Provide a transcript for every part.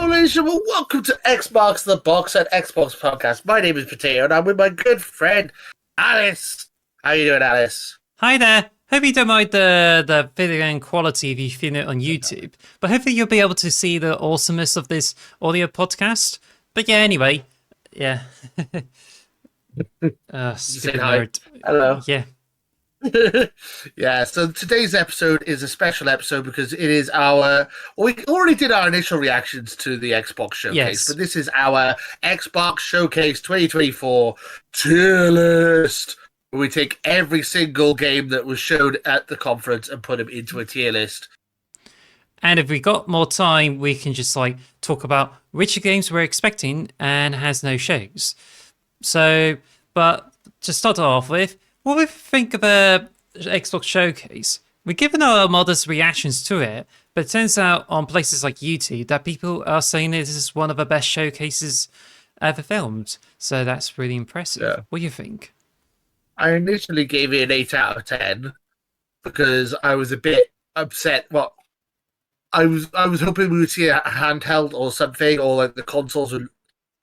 ladies and gentlemen, welcome to Xbox the Box and Xbox Podcast. My name is Potato, and I'm with my good friend Alice. How you doing, Alice? Hi there. Hope you don't mind the video game quality if you've seen it on YouTube, but hopefully you'll be able to see the awesomeness of this audio podcast. But yeah, anyway, yeah. Stupid nerd. Hello. Yeah. Yeah, so today's episode is a special episode because it is we already did our initial reactions to the Xbox Showcase, Yes. but this is our Xbox Showcase 2024 tier list, where we take every single game that was showed at the conference and put them into a tier list. And if we got more time, we can just talk about which games we're expecting and has no shows. So, but to start off with, what do we think of a Xbox Showcase? We've given our modest reactions to it, but it turns out on places like YouTube that people are saying this is one of the best showcases ever filmed. So that's really impressive. Yeah. What do you think? I initially gave it an 8 out of 10 because I was a bit upset. Well, I was hoping we would see a handheld or something, or like the consoles would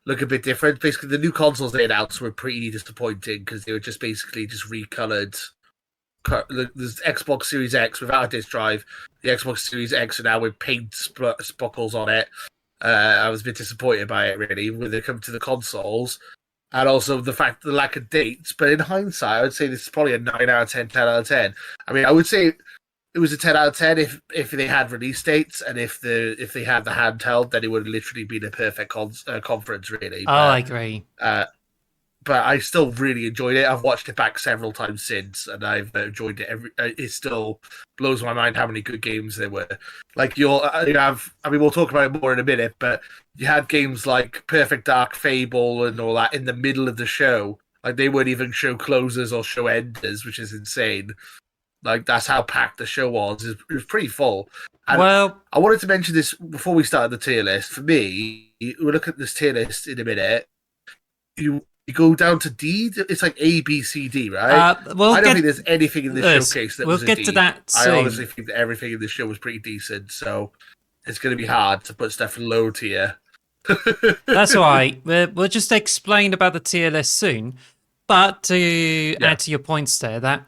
look a bit different. Basically, the new consoles they announced were pretty disappointing because they were just recolored. There's Xbox Series X without a disc drive. The Xbox Series X are now with paint sparkles on it. I was a bit disappointed by it, really, when they come to the consoles. And also the lack of dates. But in hindsight, I would say this is probably a 9 out of 10, 10 out of 10. I mean, I would say it was a 10 out of 10 if they had release dates, and if they had the handheld, then it would have literally been a perfect conference, really. I agree. But I still really enjoyed it. I've watched it back several times since, and I've enjoyed it. It still blows my mind how many good games there were. Like we'll talk about it more in a minute, but you had games like Perfect Dark, Fable, and all that in the middle of the show. Like they wouldn't even show closers or show enders, which is insane. Like that's how packed the show was. It was pretty full. And well, I wanted to mention this before we started the tier list. For me, we'll look at this tier list in a minute. You go down to D. It's like A, B, C, D, right? I don't think there's anything in this showcase that was a D. We'll get to that soon. I honestly think that everything in this show was pretty decent, so it's going to be hard to put stuff in low tier. That's all right. We'll just explain about the tier list soon. But to add to your points there, that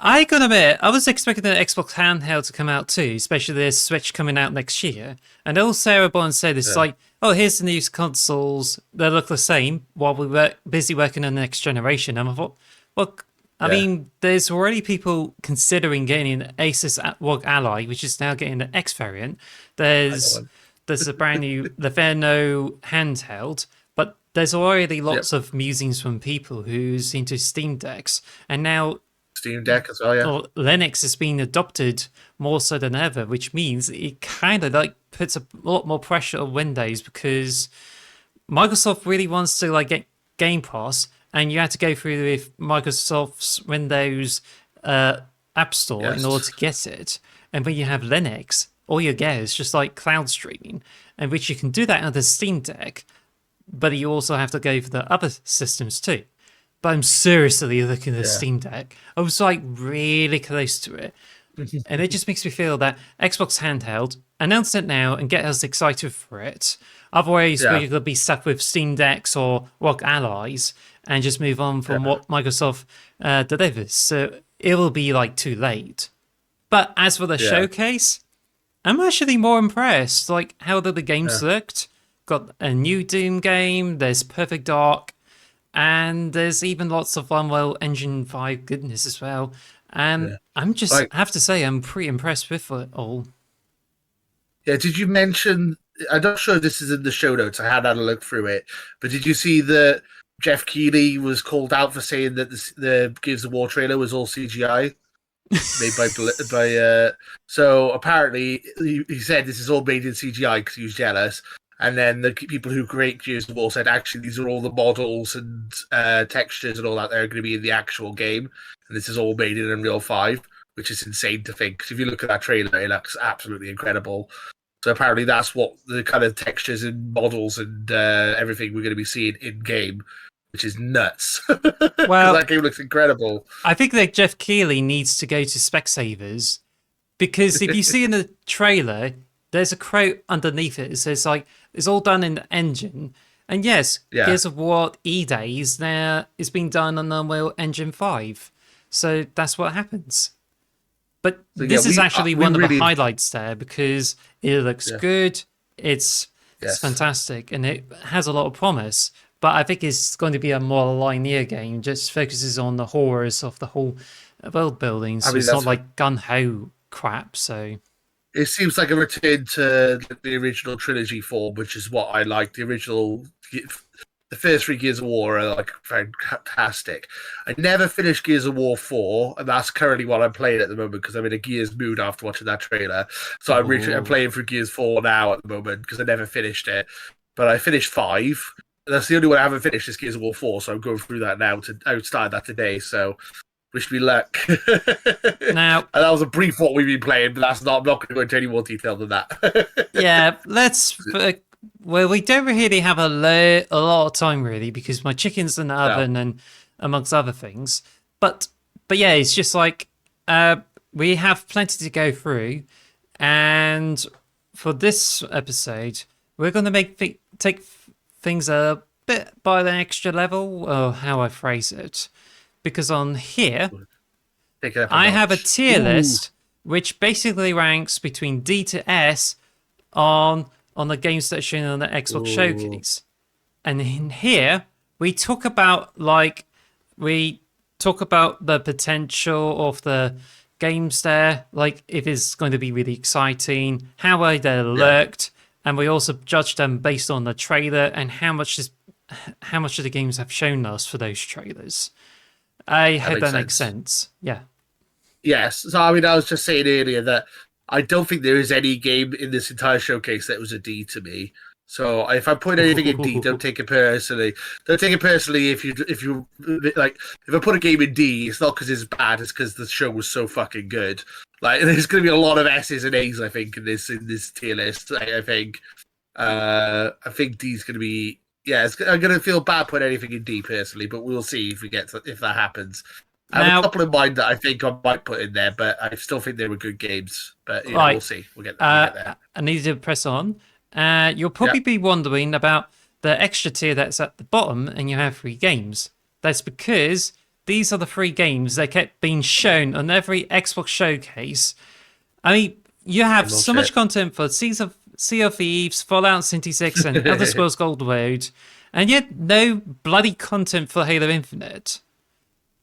I gotta admit, I was expecting the Xbox handheld to come out too, especially the Switch coming out next year. And all Sarah Bond said is here's the new consoles. They look the same while we were busy working on the next generation. And I thought, I mean, there's already people considering getting an Asus ROG Ally, which is now getting the X variant. There's a brand new Lenovo handheld, but there's already lots of musings from people who's into Steam Decks. And now Steam Deck as well, Linux has been adopted more so than ever, which means it kind of puts a lot more pressure on Windows because Microsoft really wants to get Game Pass, and you have to go through with Microsoft's Windows App Store in order to get it. And when you have Linux, all you get is just cloud streaming, and which you can do that on the Steam Deck, but you also have to go for the other systems too. But I'm seriously looking at the Steam Deck. I was really close to it. And it just makes me feel that Xbox handheld, announce it now and get us excited for it. Otherwise, we're going to be stuck with Steam Decks or ROG Allies and just move on from what Microsoft delivers. So it will be too late. But as for the showcase, I'm actually more impressed. How the games looked. Got a new Doom game. There's Perfect Dark. And there's even lots of Unreal Engine 5 goodness as well. And I'm just, have to say, I'm pretty impressed with it all. Yeah, did you mention, I'm not sure if this is in the show notes, I had a look through it, but did you see that Jeff Keighley was called out for saying that the Gears of War trailer was all CGI? Made by so apparently he said this is all made in CGI because he was jealous. And then the people who create Gears of War said, actually, these are all the models and textures and all that that are going to be in the actual game. And this is all made in Unreal 5, which is insane to think. Because if you look at that trailer, it looks absolutely incredible. So apparently that's what the kind of textures and models and everything we're going to be seeing in-game, which is nuts. Well, that game looks incredible. I think that Jeff Keighley needs to go to Specsavers. Because if you see in the trailer, there's a quote underneath it. It says, It's all done in the engine. And yes, Yeah. Gears of War E-Days, there is being done on Unreal Engine 5. So that's what happens. But So yeah, this is actually we one of the really highlights there because it looks yeah good, it's yes. fantastic, and it has a lot of promise. But I think it's going to be a more linear game, just focuses on the horrors of the whole world building. I So mean it's not that's like gun ho crap. So it seems like a return to the original trilogy form, which is what I like. The first three Gears of War are like fantastic. I never finished Gears of War 4, and that's currently what I'm playing at the moment because I'm in a Gears mood after watching that trailer. So I'm ooh. playing for Gears 4 now at the moment because I never finished it. But I finished 5. That's the only one I haven't finished is Gears of War 4, so I'm going through that now. I started that today, so wish me luck. And Now, that was a brief what we've been playing, but that's not. I'm not going to go into any more detail than that. yeah, well, we don't really have a lot of time really because my chicken's in the No, oven and amongst other things. But but yeah, it's just like uh, we have plenty to go through, and for this episode, we're going to take things a bit by the extra level, or how I phrase it, because on here take it up a I have a notch. tier Ooh, list which basically ranks between D to S on the games that are shown on the Xbox ooh, Showcase. And in here, we talk about the potential of the games there, like if it's going to be really exciting, how well they yeah, looked, and we also judge them based on the trailer and how much of the games have shown us for those trailers. I that hope makes that makes sense. sense. Yeah. Yes. So I mean, I was just saying earlier that I don't think there is any game in this entire showcase that was a D to me. So if I put anything in D, don't take it personally. Don't take it personally if you like if I put a game in D, it's not because it's bad. It's because the show was so fucking good. Like there's going to be a lot of S's and A's. I think in this tier list. I think D's going to be. Yeah, I'm going to feel bad putting anything in D personally, but we'll see if that happens. I have a Now, couple in mind that I think I might put in there, but I still think they were good games. But we'll right, see. We'll get there. I need to press on. You'll Yeah. probably be wondering about the extra tier that's at the bottom, and you have 3 games. That's because these are the 3 games that kept being shown on every Xbox showcase. I mean, you have Same old so much shit. content for Sea of Thieves, Fallout 76, and Elder Scrolls Gold Road, and yet no bloody content for Halo Infinite.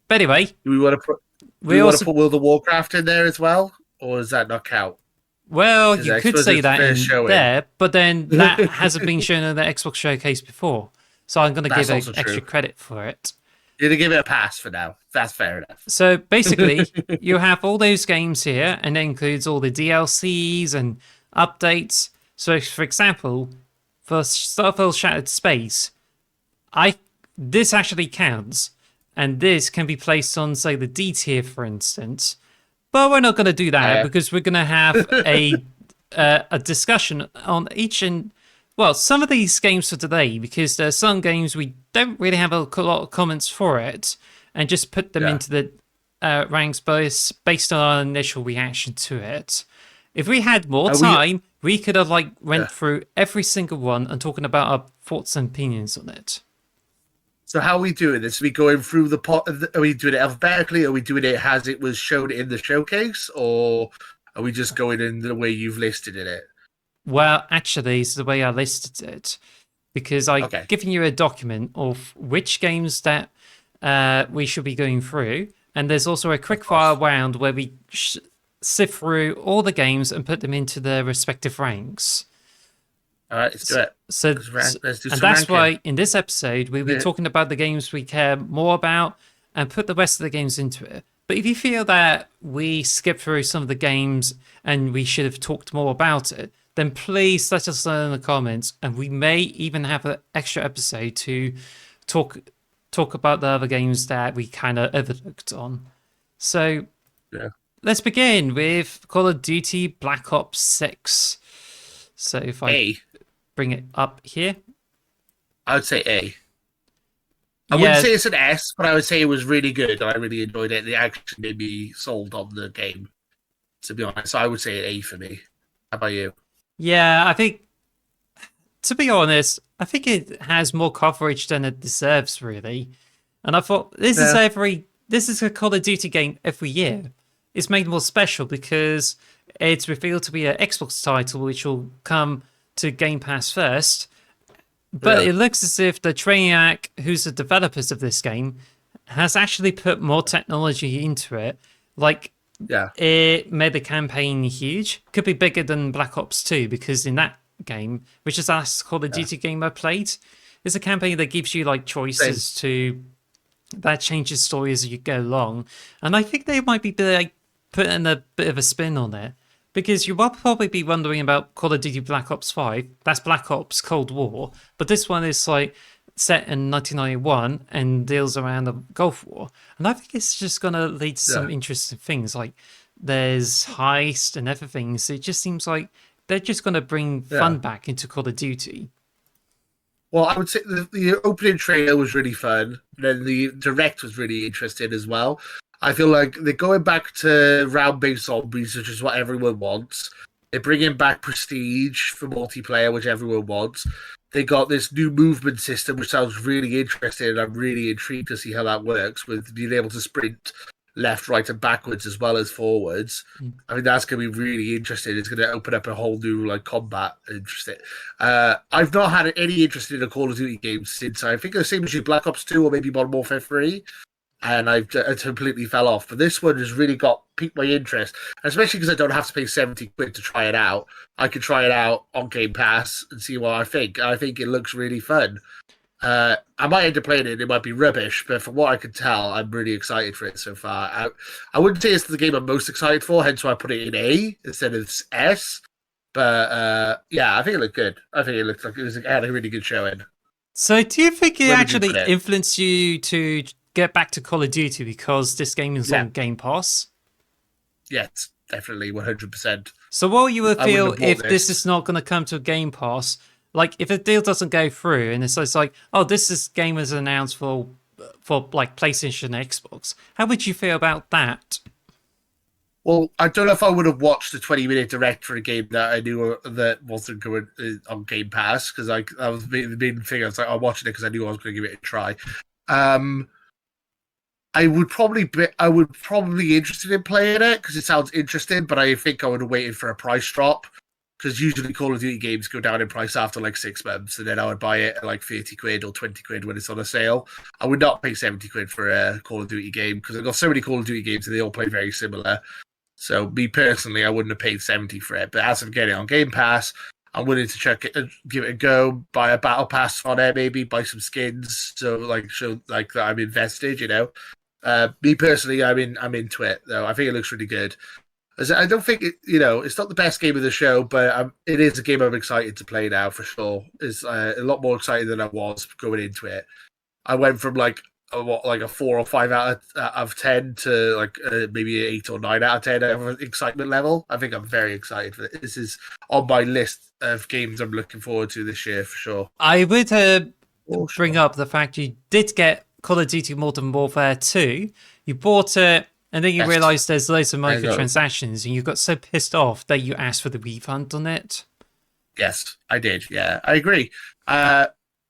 But anyway, Do we want to put Do we we want to also put World of Warcraft in there as well, or does that not count? well, Because you I could suppose say it's the that first in showing. there, but then that hasn't been shown on the Xbox Showcase before. So I'm going to give That's it also extra true. credit for it. You're gonna give it a pass for now. That's fair enough. So basically, you have all those games here, and it includes all the DLCs and updates. So, for example, for Starfield Shattered Space, I this actually counts, and this can be placed on, say, the D tier, for instance. But we're not going to do that because we're going to have a discussion on each and well, some of these games for today because there are some games we don't really have a lot of comments for it, and just put them Yeah. into the ranks based on our initial reaction to it. If we had more Are we? time, we could have like went Yeah. through every single one and talking about our thoughts and opinions on it. So how are we doing this? Are we going through the pot? Are we doing it alphabetically? Are we doing it as it was shown in the showcase, or are we just going in the way you've listed it? Well, actually, it's the way I listed it because I've Okay. given you a document of which games that we should be going through, and there's also a Of quickfire course. round where we sift through all the games and put them into their respective ranks. All right, let's do it. So, Let's do and some that's ranking. why in this episode we'll be Yeah. talking about the games we care more about and put the rest of the games into it. But if you feel that we skipped through some of the games and we should have talked more about it, then please let us know in the comments, and we may even have an extra episode to talk about the other games that we kind of overlooked on. So Yeah. let's begin with Call of Duty Black Ops 6. So if I A. bring it up here. I would say A. I wouldn't Yeah, say it's an S, but I would say it was really good. I really enjoyed it. The action made me sold on the game. To be honest, I would say an A for me. How about you? yeah, I think to be honest, I think it has more coverage than it deserves, really. And I thought Yeah, this is a Call of Duty game every year. It's made more special because it's revealed to be an Xbox title, which will come to Game Pass first. But yeah, it looks as if the Treyarch, who's the developers of this game, has actually put more technology into it. Like yeah, it made the campaign huge. Could be bigger than Black Ops 2 because in that game, which is the last Call of yeah. Duty game I played, it's a campaign that gives you like Same. choices to that changes story as you go along. And I think they might be like putting a bit of a spin on it. Because you will probably be wondering about Call of Duty Black Ops 5. That's Black Ops Cold War. But this one is like set in 1991 and deals around the Gulf War. And I think it's just going to lead to Yeah, some interesting things. Like there's heist and everything. So it just seems like they're just going to bring yeah. fun back into Call of Duty. Well, I would say the opening trailer was really fun. And then the direct was really interesting as well. I feel like they're going back to round-based zombies, which is what everyone wants. They're bringing back prestige for multiplayer, which everyone wants. They got this new movement system, which sounds really interesting. And I'm really intrigued to see how that works with being able to sprint left, right, and backwards as well as forwards. I mean, that's going to be really interesting. It's going to open up a whole new like combat. Interesting. I've not had any interest in a Call of Duty game since I think the same as you, Black Ops 2 or maybe Modern Warfare 3. And I completely fell off. But this one has really got piqued my interest, and especially because I don't have to pay 70 quid to try it out. I can try it out on Game Pass and see what I think. I think it looks really fun. I might end up playing it. It might be rubbish, but from what I can tell, I'm really excited for it so far. I wouldn't say it's the game I'm most excited for, hence why I put it in A instead of S. But yeah, I think it looked good. I think it looked like it had a really good showing. So, do you think it Where would you actually put it? influenced you to get back to Call of Duty because this game is Yeah, on Game Pass? yes, definitely, 100%. So, what you would I wouldn't feel have bought if this is this. not going to come to a Game Pass? Like, if a deal doesn't go through and it's like, oh, game was announced for like PlayStation, Xbox. How would you feel about that? Well, I don't know if I would have watched the 20-minute direct for a game that I knew that wasn't going on Game Pass because that was the main thing. I was like, I'm watching it because I knew I was going to give it a try. Um, I would probably be interested in playing it because it sounds interesting, but I think I would have waited for a price drop because usually Call of Duty games go down in price after like 6 months, and then I would buy it at like 30 quid or 20 quid when it's on a sale. I would not pay 70 quid for a Call of Duty game because I've got so many Call of Duty games and they all play very similar. So me personally, I wouldn't have paid 70 for it, but as I'm getting it on Game Pass, I'm willing to check it, give it a go, buy a battle pass on it, maybe buy some skins, so like show like that I'm invested, you know. Me personally, I'm into it though. I think it looks really good. I don't think it's not the best game of the show, but it is a game I'm excited to play now for sure. It's a lot more excited than I was going into it. I went from like like a 4 or 5 out of 10 to like maybe an 8 or 9 out of 10 of excitement level. I think I'm very excited for it. This is on my list of games I'm looking forward to this year for sure. I would For bring sure. up the fact you did get Call of Duty Modern Warfare 2. You bought it, and then you Yes. realised there's loads of There you go. microtransactions, and you got so pissed off that you asked for the refund on it. Yes, I did. Yeah, I agree.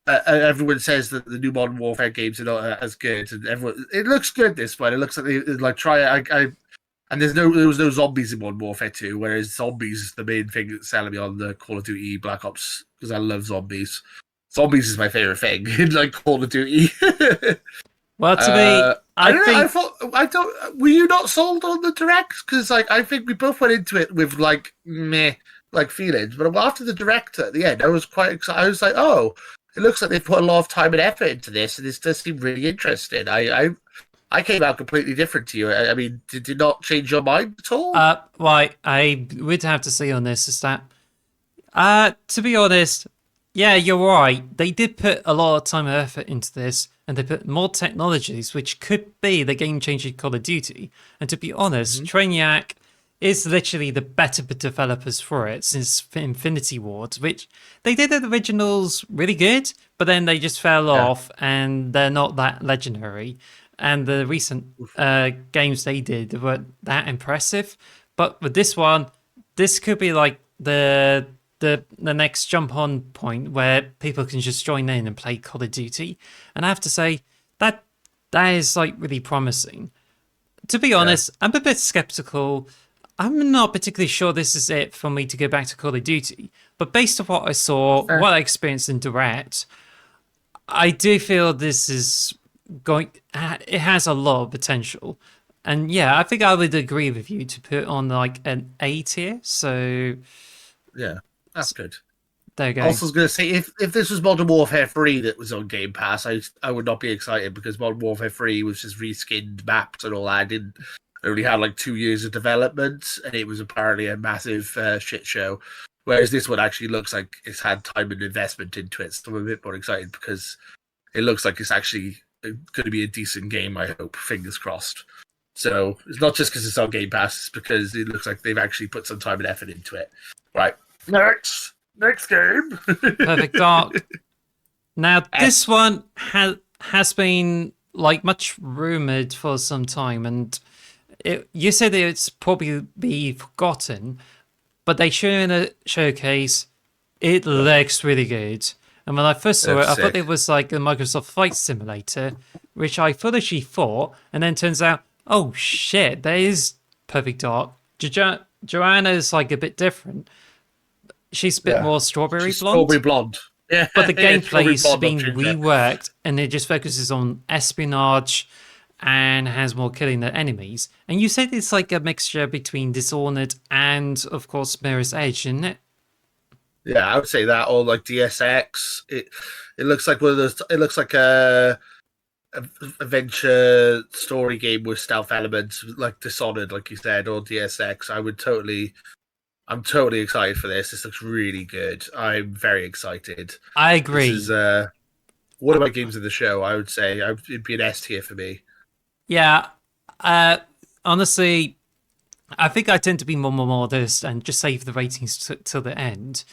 Everyone says that the new Modern Warfare games are not as good, and everyone it looks good this one. It looks like they like try it. And there was no zombies in Modern Warfare 2, whereas zombies is the main thing that's selling me on the Call of Duty Black Ops because I love zombies. Zombies is my favorite thing in like Call of Duty. Well, to me, I I don't know. I think thought I don't. Were you not sold on the direct? Because like I think we both went into it with like meh like feelings, but after the direct at the end, I was quite excited. I was like, oh, it looks like they've put a lot of time and effort into this, and this does seem really interesting. I came out completely different to you. I mean, did it not change your mind at all? right, I would have to say on this is that to be honest, yeah, you're right. They did put a lot of time and effort into this, and they put more technologies, which could be the game-changing Call of Duty. And to be honest, Mm-hmm. Treyarch is literally the better developers for it since Infinity Ward, which they did the originals really good, but then they just fell Yeah. off, and they're not that legendary. And the recent games they did weren't that impressive. But with this one, this could be like the next jump on point where people can just join in and play Call of Duty. And I have to say that that is like really promising. To be Yeah. honest, I'm a bit skeptical. I'm not particularly sure this is it for me to go back to Call of Duty. But based on what I saw, what I experienced in Direct, I do feel this is going. It has a lot of potential, and yeah, I think I would agree with you to put on like an A tier. So Yeah, that's good. there you go. Also, I was going to say, if this was Modern Warfare 3 that was on Game Pass, I would not be excited because Modern Warfare 3 was just reskinned maps and all that. It didn't only had like 2 years of development, and it was apparently a massive shit show. Whereas this one actually looks like it's had time and investment into it, so I'm a bit more excited because it looks like it's actually going to be a decent game. I hope, fingers crossed. So it's not just because it's on Game Pass; it's because it looks like they've actually put some time and effort into it. Right, next game. Perfect Dark. Now this one has been like much rumored for some time, and you said that it's probably be forgotten, but they show in a showcase. It looks really good. And when I first saw it, I thought it was like a Microsoft Flight Simulator, which I foolishly thought, and then turns out, oh shit, there is Perfect Dark. Joanna is like a bit different. She's a bit more strawberry She's blonde. strawberry blonde. Yeah, But the yeah, strawberry gameplay's blonde, not been ginger. reworked and it just focuses on espionage and has more killing the enemies. And you said it's like a mixture between Dishonored and, of course, Mirror's Edge, isn't it? Yeah, I would say that, or like DSX. It looks like one of those. It looks like a adventure story game with stealth elements, like Dishonored, like you said, or DSX. I'm totally excited for this. This looks really good. I'm very excited. I This agree. is one of my games of the show. I would say it'd be an S tier for me. Yeah. Honestly, I think I tend to be more modest and just save the ratings till the end.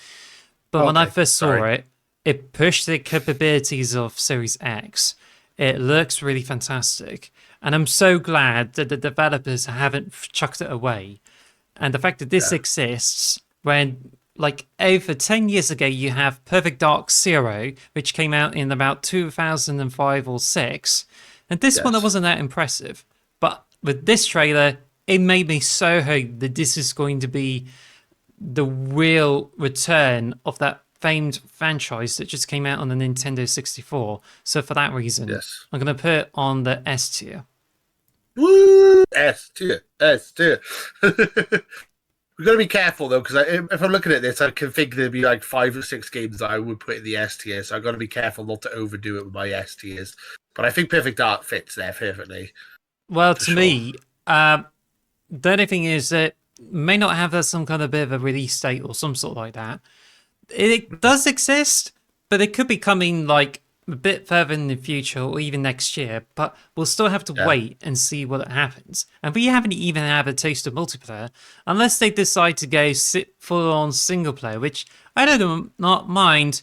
But when I Okay, first saw sorry. it, it pushed the capabilities of Series X. It looks really fantastic. And I'm so glad that the developers haven't chucked it away. And the fact that this Yeah. exists when, like, over 10 years ago, you have Perfect Dark Zero, which came out in about 2005 or 6. And this one, that Yes. wasn't that impressive. But with this trailer, it made me so hope that this is going to be the real return of that famed franchise that just came out on the Nintendo 64. So for that reason, Yes. I'm going to put it on the S tier. Woo! S tier. S tier. We've got to be careful though, because if I'm looking at this, I can think there'd be like 5 or 6 games that I would put in the S tier. So I've got to be careful not to overdo it with my S tiers. But I think Perfect Dark fits there perfectly. Well, For to sure. me, the only thing is that may not have some kind of bit of a release date or some sort like that. It does exist, but it could be coming like a bit further in the future or even next year. But we'll still have to wait and see what happens. And we haven't even had a taste of multiplayer unless they decide to go full on single player, which I don't not mind.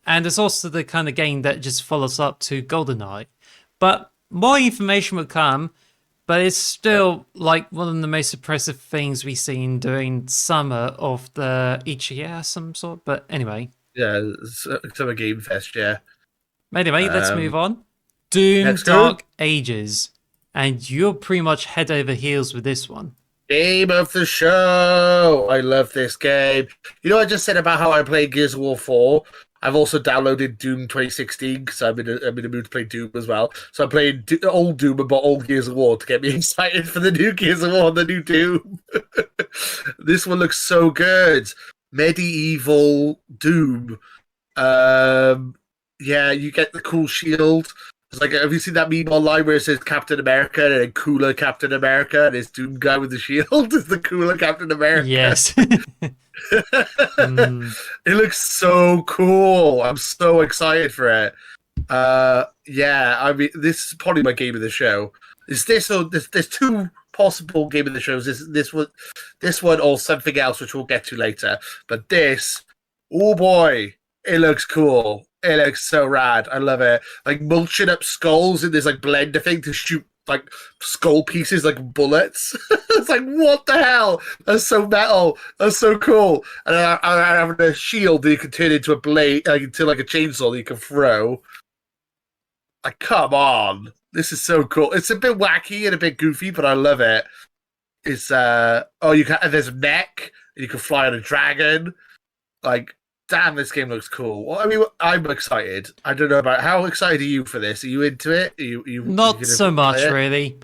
And it's also the kind of game that just follows up to GoldenEye. But more information will come. But it's still like one of the most impressive things we've seen during summer of the each year, some sort. But anyway, Yeah, Summer Game Fest, yeah. let's move Um, on. Doom Next go. Dark Ages, and you're pretty much head over heels with this one. Game of the show. I love this game. You know, I just said about how I played Gears of War 4. I've also downloaded Doom 2016 because I'm in a mood to play Doom as well. So I'm playing old Doom and bought old Gears of War to get me excited for the new Gears of War, the new Doom. This one looks so good. Medieval Doom. Yeah, you get the cool shield. It's like, have you seen that meme online where it says Captain America and then cooler Captain America and it's Doom guy with the shield is the cooler Captain America? Yes. Mm. It looks so cool. I'm so excited for it. Yeah, I mean, this is probably my game of the show. Is this or there's two possible game of the shows. This one or something else, which we'll get to later. But this, oh boy, it looks cool. It looks so rad. I love it. Like mulching up skulls in this like blender thing to shoot like skull pieces, like bullets. It's like, what the hell? That's so metal. That's so cool. And I have a shield that you can turn into a blade, into like a chainsaw that you can throw. Like, come on. This is so cool. It's a bit wacky and a bit goofy, but I love it. It's you can there's a neck and you can fly on a dragon. Like, damn, this game looks cool. Well, I mean, I'm excited. I don't know about how excited are you for this? Are you into it? Are you Not so gonna much, play really.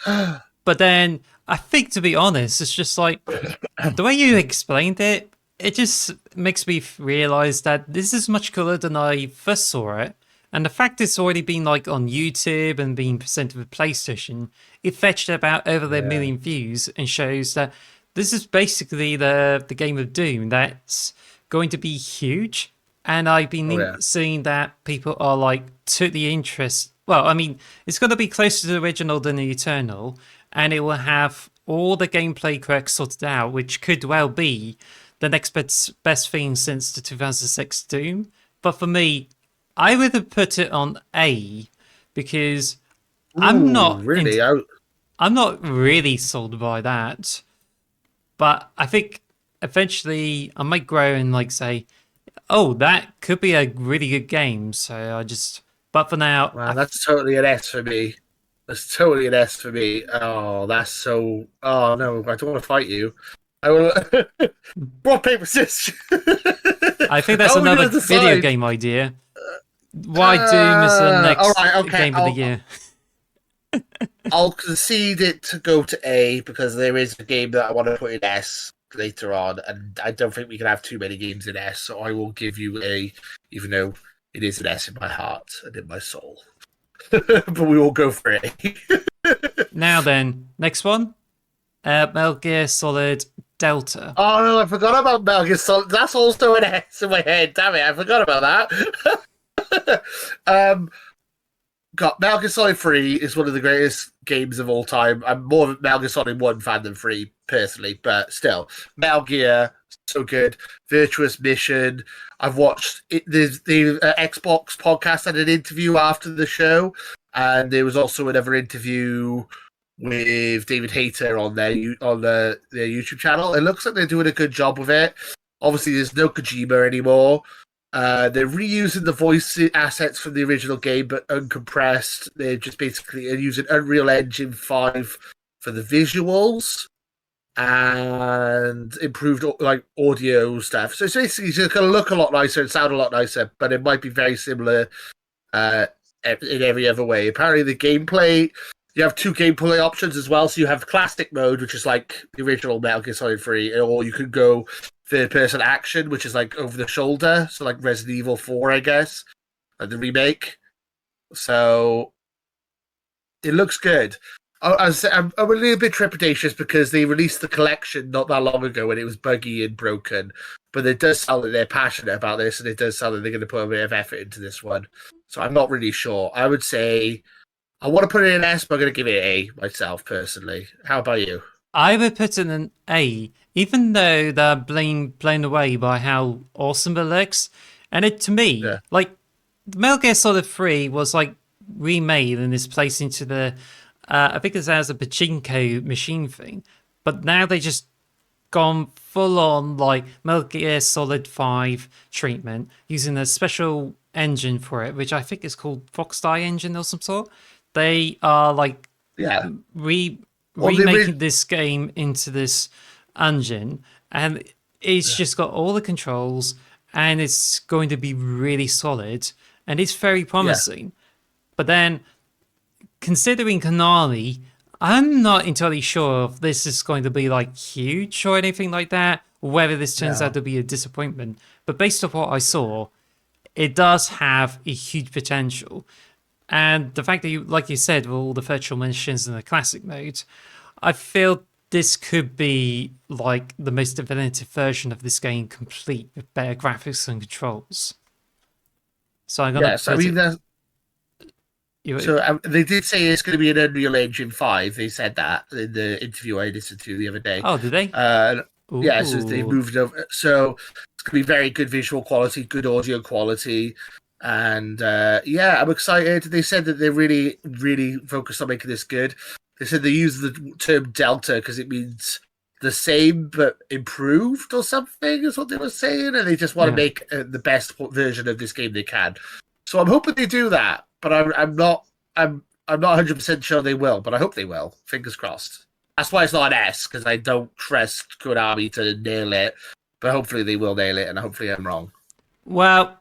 it? But then I think, to be honest, it's just like the way you explained it. It just makes me realize that this is much cooler than I first saw it. And the fact it's already been like on YouTube and being presented with PlayStation, it fetched about over a Yeah. million views and shows that this is basically the game of Doom that's going to be huge. And I've Oh been yeah. seeing that people are like took the interest. Well, I mean, it's going to be closer to the original than the Eternal, and it will have all the gameplay quirks sorted out, which could well be the next best thing since the 2006 Doom. But for me, I would have put it on A because I'm Ooh, not in, really? I'm not really sold by that. But I think eventually I might grow and like say, oh, that could be a really good game. So I just, but for now, Man, that's totally an S for me. That's totally an S for me. Oh, that's so. Oh no, I don't want to fight you. I want to. Rock paper scissors. I think that's How are we another going to video decide? game idea. Why Doom is the All next right, okay. game of the year? I'll concede it to go to A because there is a game that I want to put in S later on, and I don't think we can have too many games in S. So I will give you A, even though it is an S in my heart and in my soul. But we will go for A. Now then, next one, Metal Gear Solid Delta. Oh no, I forgot about Metal Gear Solid. That's also an S in my head. Damn it, I forgot about that. um, got Metal Gear Solid 3 is one of the greatest games of all time. I'm more of a Metal Gear Solid 1 fan than 3, personally, but still. Metal Gear, so good. Virtuous Mission. I've watched it, the Xbox podcast had an interview after the show, and there was also another interview with David Hayter on their YouTube channel. It looks like they're doing a good job with it. Obviously, there's no Kojima anymore. They're reusing the voice assets from the original game, but uncompressed. They're just basically using Unreal Engine 5 for the visuals and improved like audio stuff. So it's basically just going to look a lot nicer and sound a lot nicer, but it might be very similar uh, in every other way. Apparently, the gameplay, you have two gameplay options as well. So you have classic mode, which is like the original Metal Gear Solid 3, or you could go third person action, which is like over the shoulder. So like Resident Evil 4, I guess, and the remake. So it looks good. I'm a little bit trepidatious because they released the collection not that long ago and it was buggy and broken. But it does sound that they're passionate about this, and it does sound that they're going to put a bit of effort into this one. So I'm not really sure. I would say I want to put it in S, but I'm going to give it an A myself personally. How about you? I would put it an A, even though they're blown away by how awesome it looks. And it, to me, Yeah, like Metal Gear Solid 3 was like remade and is placed into the, I think it's as a pachinko machine thing. But now they just gone full on like Metal Gear Solid 5 treatment using a special engine for it, which I think is called Fox Die engine or some sort. They are like yeah. re Well, the remaking this game into this engine, and it's just got all the controls, and it's going to be really solid, and it's very yeah, promising. But then, considering Konami, I'm not entirely sure if this is going to be like huge or anything like that, or whether this turns out no, to be a disappointment. But based off what I saw, it does have a huge potential. And the fact that you, like you said, with all the virtual missions in the classic mode, I feel this could be like the most definitive version of this game, complete with better graphics and controls. So I'm gonna yes. I put mean, it. You, so they did say it's going to be an Unreal Engine 5. They said that in the interview I listened to the other day. oh, did they? Uh, yeah, so they Ooh, moved over. So it's going to be very good visual quality, good audio quality. And yeah, I'm excited. They said that they're really, really focused on making this good. They said they use the term Delta because it means the same but improved or something, is what they were saying. And they just want to Yeah. make the best version of this game they can. So I'm hoping they do that, but I'm not. I'm not 100% sure they will, but I hope they will. Fingers crossed. That's why it's not an S, because I don't trust Konami to nail it. But hopefully they will nail it, and hopefully I'm wrong. Well,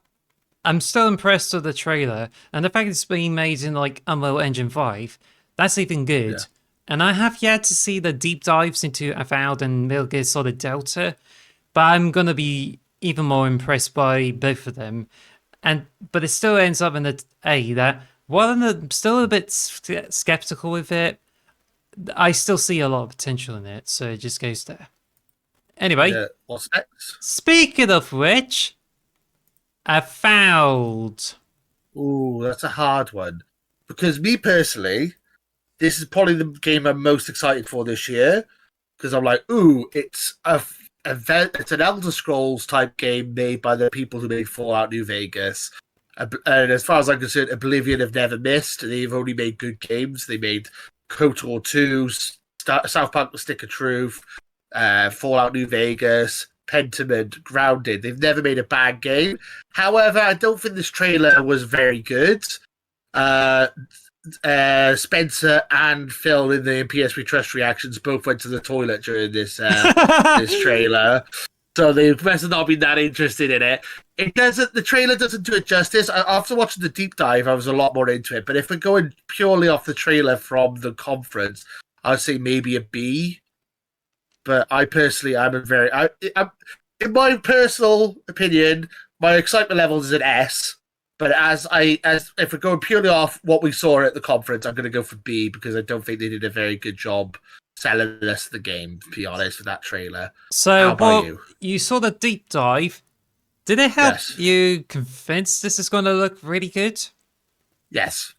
I'm still impressed with the trailer, and the fact it's being made in like Unreal Engine 5, that's even Yeah. good. And I have yet to see the deep dives into Avowed and Metal Gear Solid Delta, but I'm gonna be even more impressed by both of them. And but it still ends up in the A that while I'm still a bit skeptical with it, I still see a lot of potential in it, so it just goes there. Anyway, Yeah. What's next? speaking of which, Avowed. Ooh, that's a hard one. Because me personally, this is probably the game I'm most excited for this year. Because I'm like, ooh, it's an Elder Scrolls type game made by the people who made Fallout New Vegas. And as far as I'm concerned, Oblivion have never missed. They've only made good games. They made KOTOR 2, South Park The Stick of Truth, Fallout New Vegas, Pentiment, Grounded. They've never made a bad game. However, I don't think this trailer was very good. Uh, Spencer and Phil in the PS3 Trust reactions both went to the toilet during this trailer. So they must have not been that interested in it. It doesn't. The trailer doesn't do it justice. After watching the deep dive, I was a lot more into it. But if we're going purely off the trailer from the conference, I'd say maybe a B. But I personally, in my personal opinion, my excitement level is an S. But as if we're going purely off what we saw at the conference, I'm going to go for B because I don't think they did a very good job selling us the game. To be honest, with that trailer. So, How about well, you? you saw the deep dive. Did it help Yes. you convince this is going to look really good? Yes.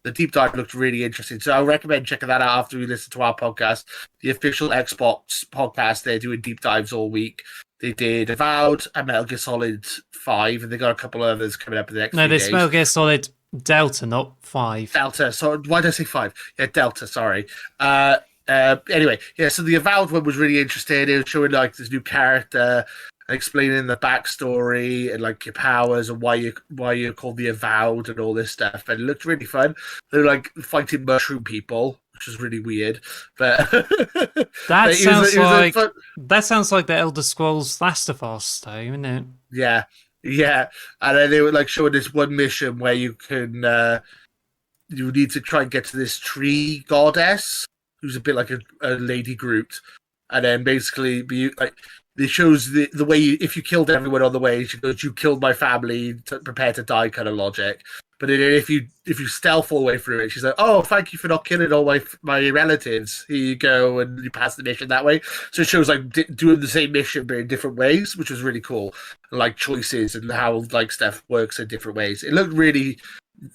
The deep dive looked really interesting. So I recommend checking that out after you listen to our podcast. The official Xbox podcast, they're doing deep dives all week. They did Avowed and Metal Gear Solid 5, and they got a couple of others coming up in the next No, few this days. Metal Gear Solid Delta, not 5. Delta. So why did I say 5? Yeah, Delta. Sorry. Anyway, yeah. So the Avowed one was really interesting. It was showing like this new character, explaining the backstory and like your powers and why you're called the Avowed and all this stuff. And it looked really fun. They were like fighting mushroom people, which was really weird. But That it was sounds it was a like fun. that sounds like the Elder Scrolls Last of Us, though, isn't it? Yeah, yeah. And then they were like showing this one mission where you need to try and get to this tree goddess who's a bit like a lady Groot, and then basically be like it shows the way if you killed everyone on the way, she goes, "You killed my family, prepare to die," kind of logic. But then if you stealth all the way through it, she's like, "Oh, thank you for not killing all my relatives. Here you go," and you pass the mission that way. So it shows like doing the same mission but in different ways, which was really cool. Like choices and how like stuff works in different ways. It looked really.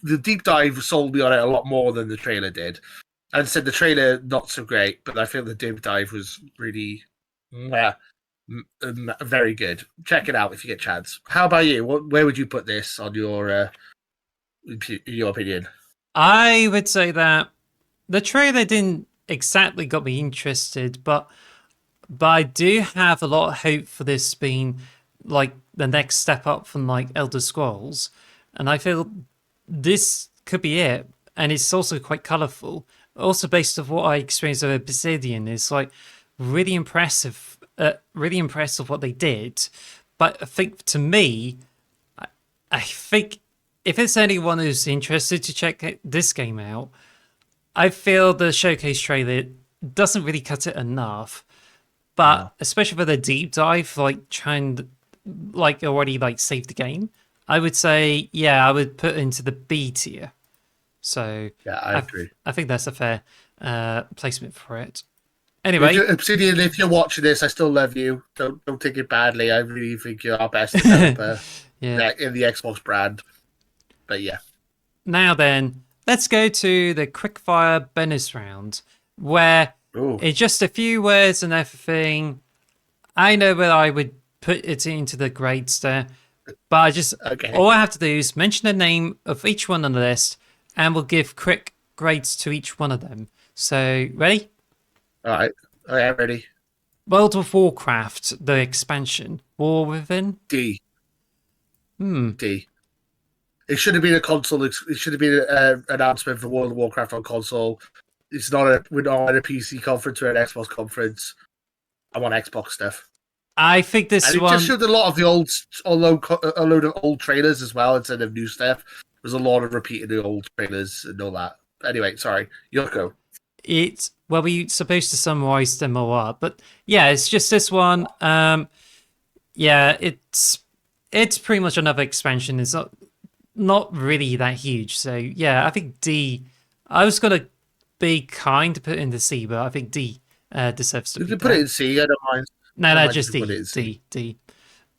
The deep dive sold me on it a lot more than the trailer did. And said the trailer not so great, but I feel the deep dive was really, yeah, very good. Check it out if you get a chance. How about you? Where would you put this on your opinion? I would say that the trailer didn't exactly got me interested, but I do have a lot of hope for this being like the next step up from like Elder Scrolls, and I feel this could be it. And it's also quite colourful. Also, based off what I experienced with Obsidian, it's like really impressive. Really impressive what they did. But I think to me, I think if it's anyone who's interested to check this game out, I feel the showcase trailer doesn't really cut it enough. But No. especially for the deep dive, like trying like already like save the game, I would say yeah, I would put into the B tier. So Yeah, I agree. I think that's a fair placement for it. Anyway, Obsidian, if you're watching this, I still love you. Don't take it badly. I really think you're our best developer yeah. in the Xbox brand. But yeah. Now then, let's go to the quickfire bonus round, where Ooh. in just a few words and everything, I know where I would put it into the grades there, But I just Okay. all I have to do is mention the name of each one on the list, and we'll give quick grades to each one of them. So ready? All right. All right, ready. World of Warcraft, the expansion, War Within. D. Hmm. D. It should have been a console. It should have been an announcement for World of Warcraft on console. It's not a. We're not at a PC conference or an Xbox conference. I want Xbox stuff. I think this And it just one showed a lot of the old, a load of old trailers as well instead of new stuff. There's a lot of repeating the old trailers and all that. Anyway, sorry, Yoko. it's well, we supposed to summarize them all up, but yeah, it's just this one. Yeah, it's pretty much another expansion. It's not really that huge. So yeah, I think D. I was gonna be kind to put in the C, but I think D deserves to You be can put it there. in C. I don't mind. I No, don't no, mind if just you put it D, in C. D, D.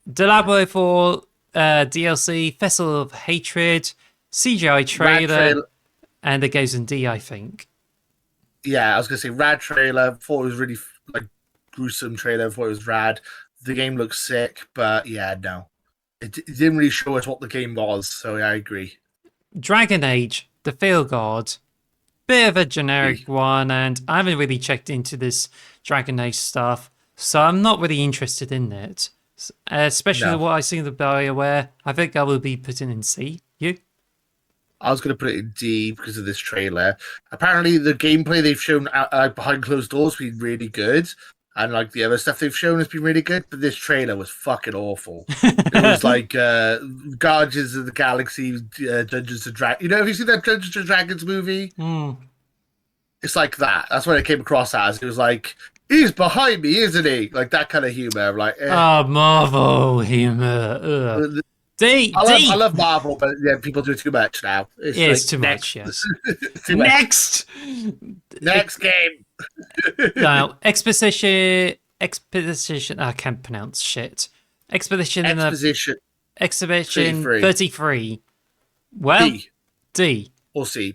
Delabo for DLC, Festival of Hatred, CGI Rad trailer, trailer. and it goes in D, I think. Yeah, I was gonna say rad trailer. Thought it was really like gruesome trailer. Thought it was rad. The game looks sick, but yeah, no, it didn't really show us what the game was. So yeah, I agree. Dragon Age, The Field Guard, bit of a generic B. one, and I haven't really checked into this Dragon Age stuff, so I'm not really interested in it. Especially No, what I see in the BioWare, I think I will be putting in C. You? I was going to put it in D because of this trailer. Apparently, the gameplay they've shown behind closed doors has been really good, and like the other stuff they've shown has been really good. But this trailer was fucking awful. It was like Guardians of the Galaxy, Dungeons and Dragons. You know, have you seen that Dungeons and Dragons movie? Hmm. It's like that. That's what it came across as. It was like he's behind me, isn't he? Like that kind of humor. I'm like, Ah, Marvel humor. Ugh. D, I D. love Marvel, but yeah, people do too much now. It's Yeah, it's like too much. next, Yes. too much. Next. Next game. Now, expedition. I can't pronounce shit. Expedition in the Exposition exhibition 33. 33. Well, B D. or C.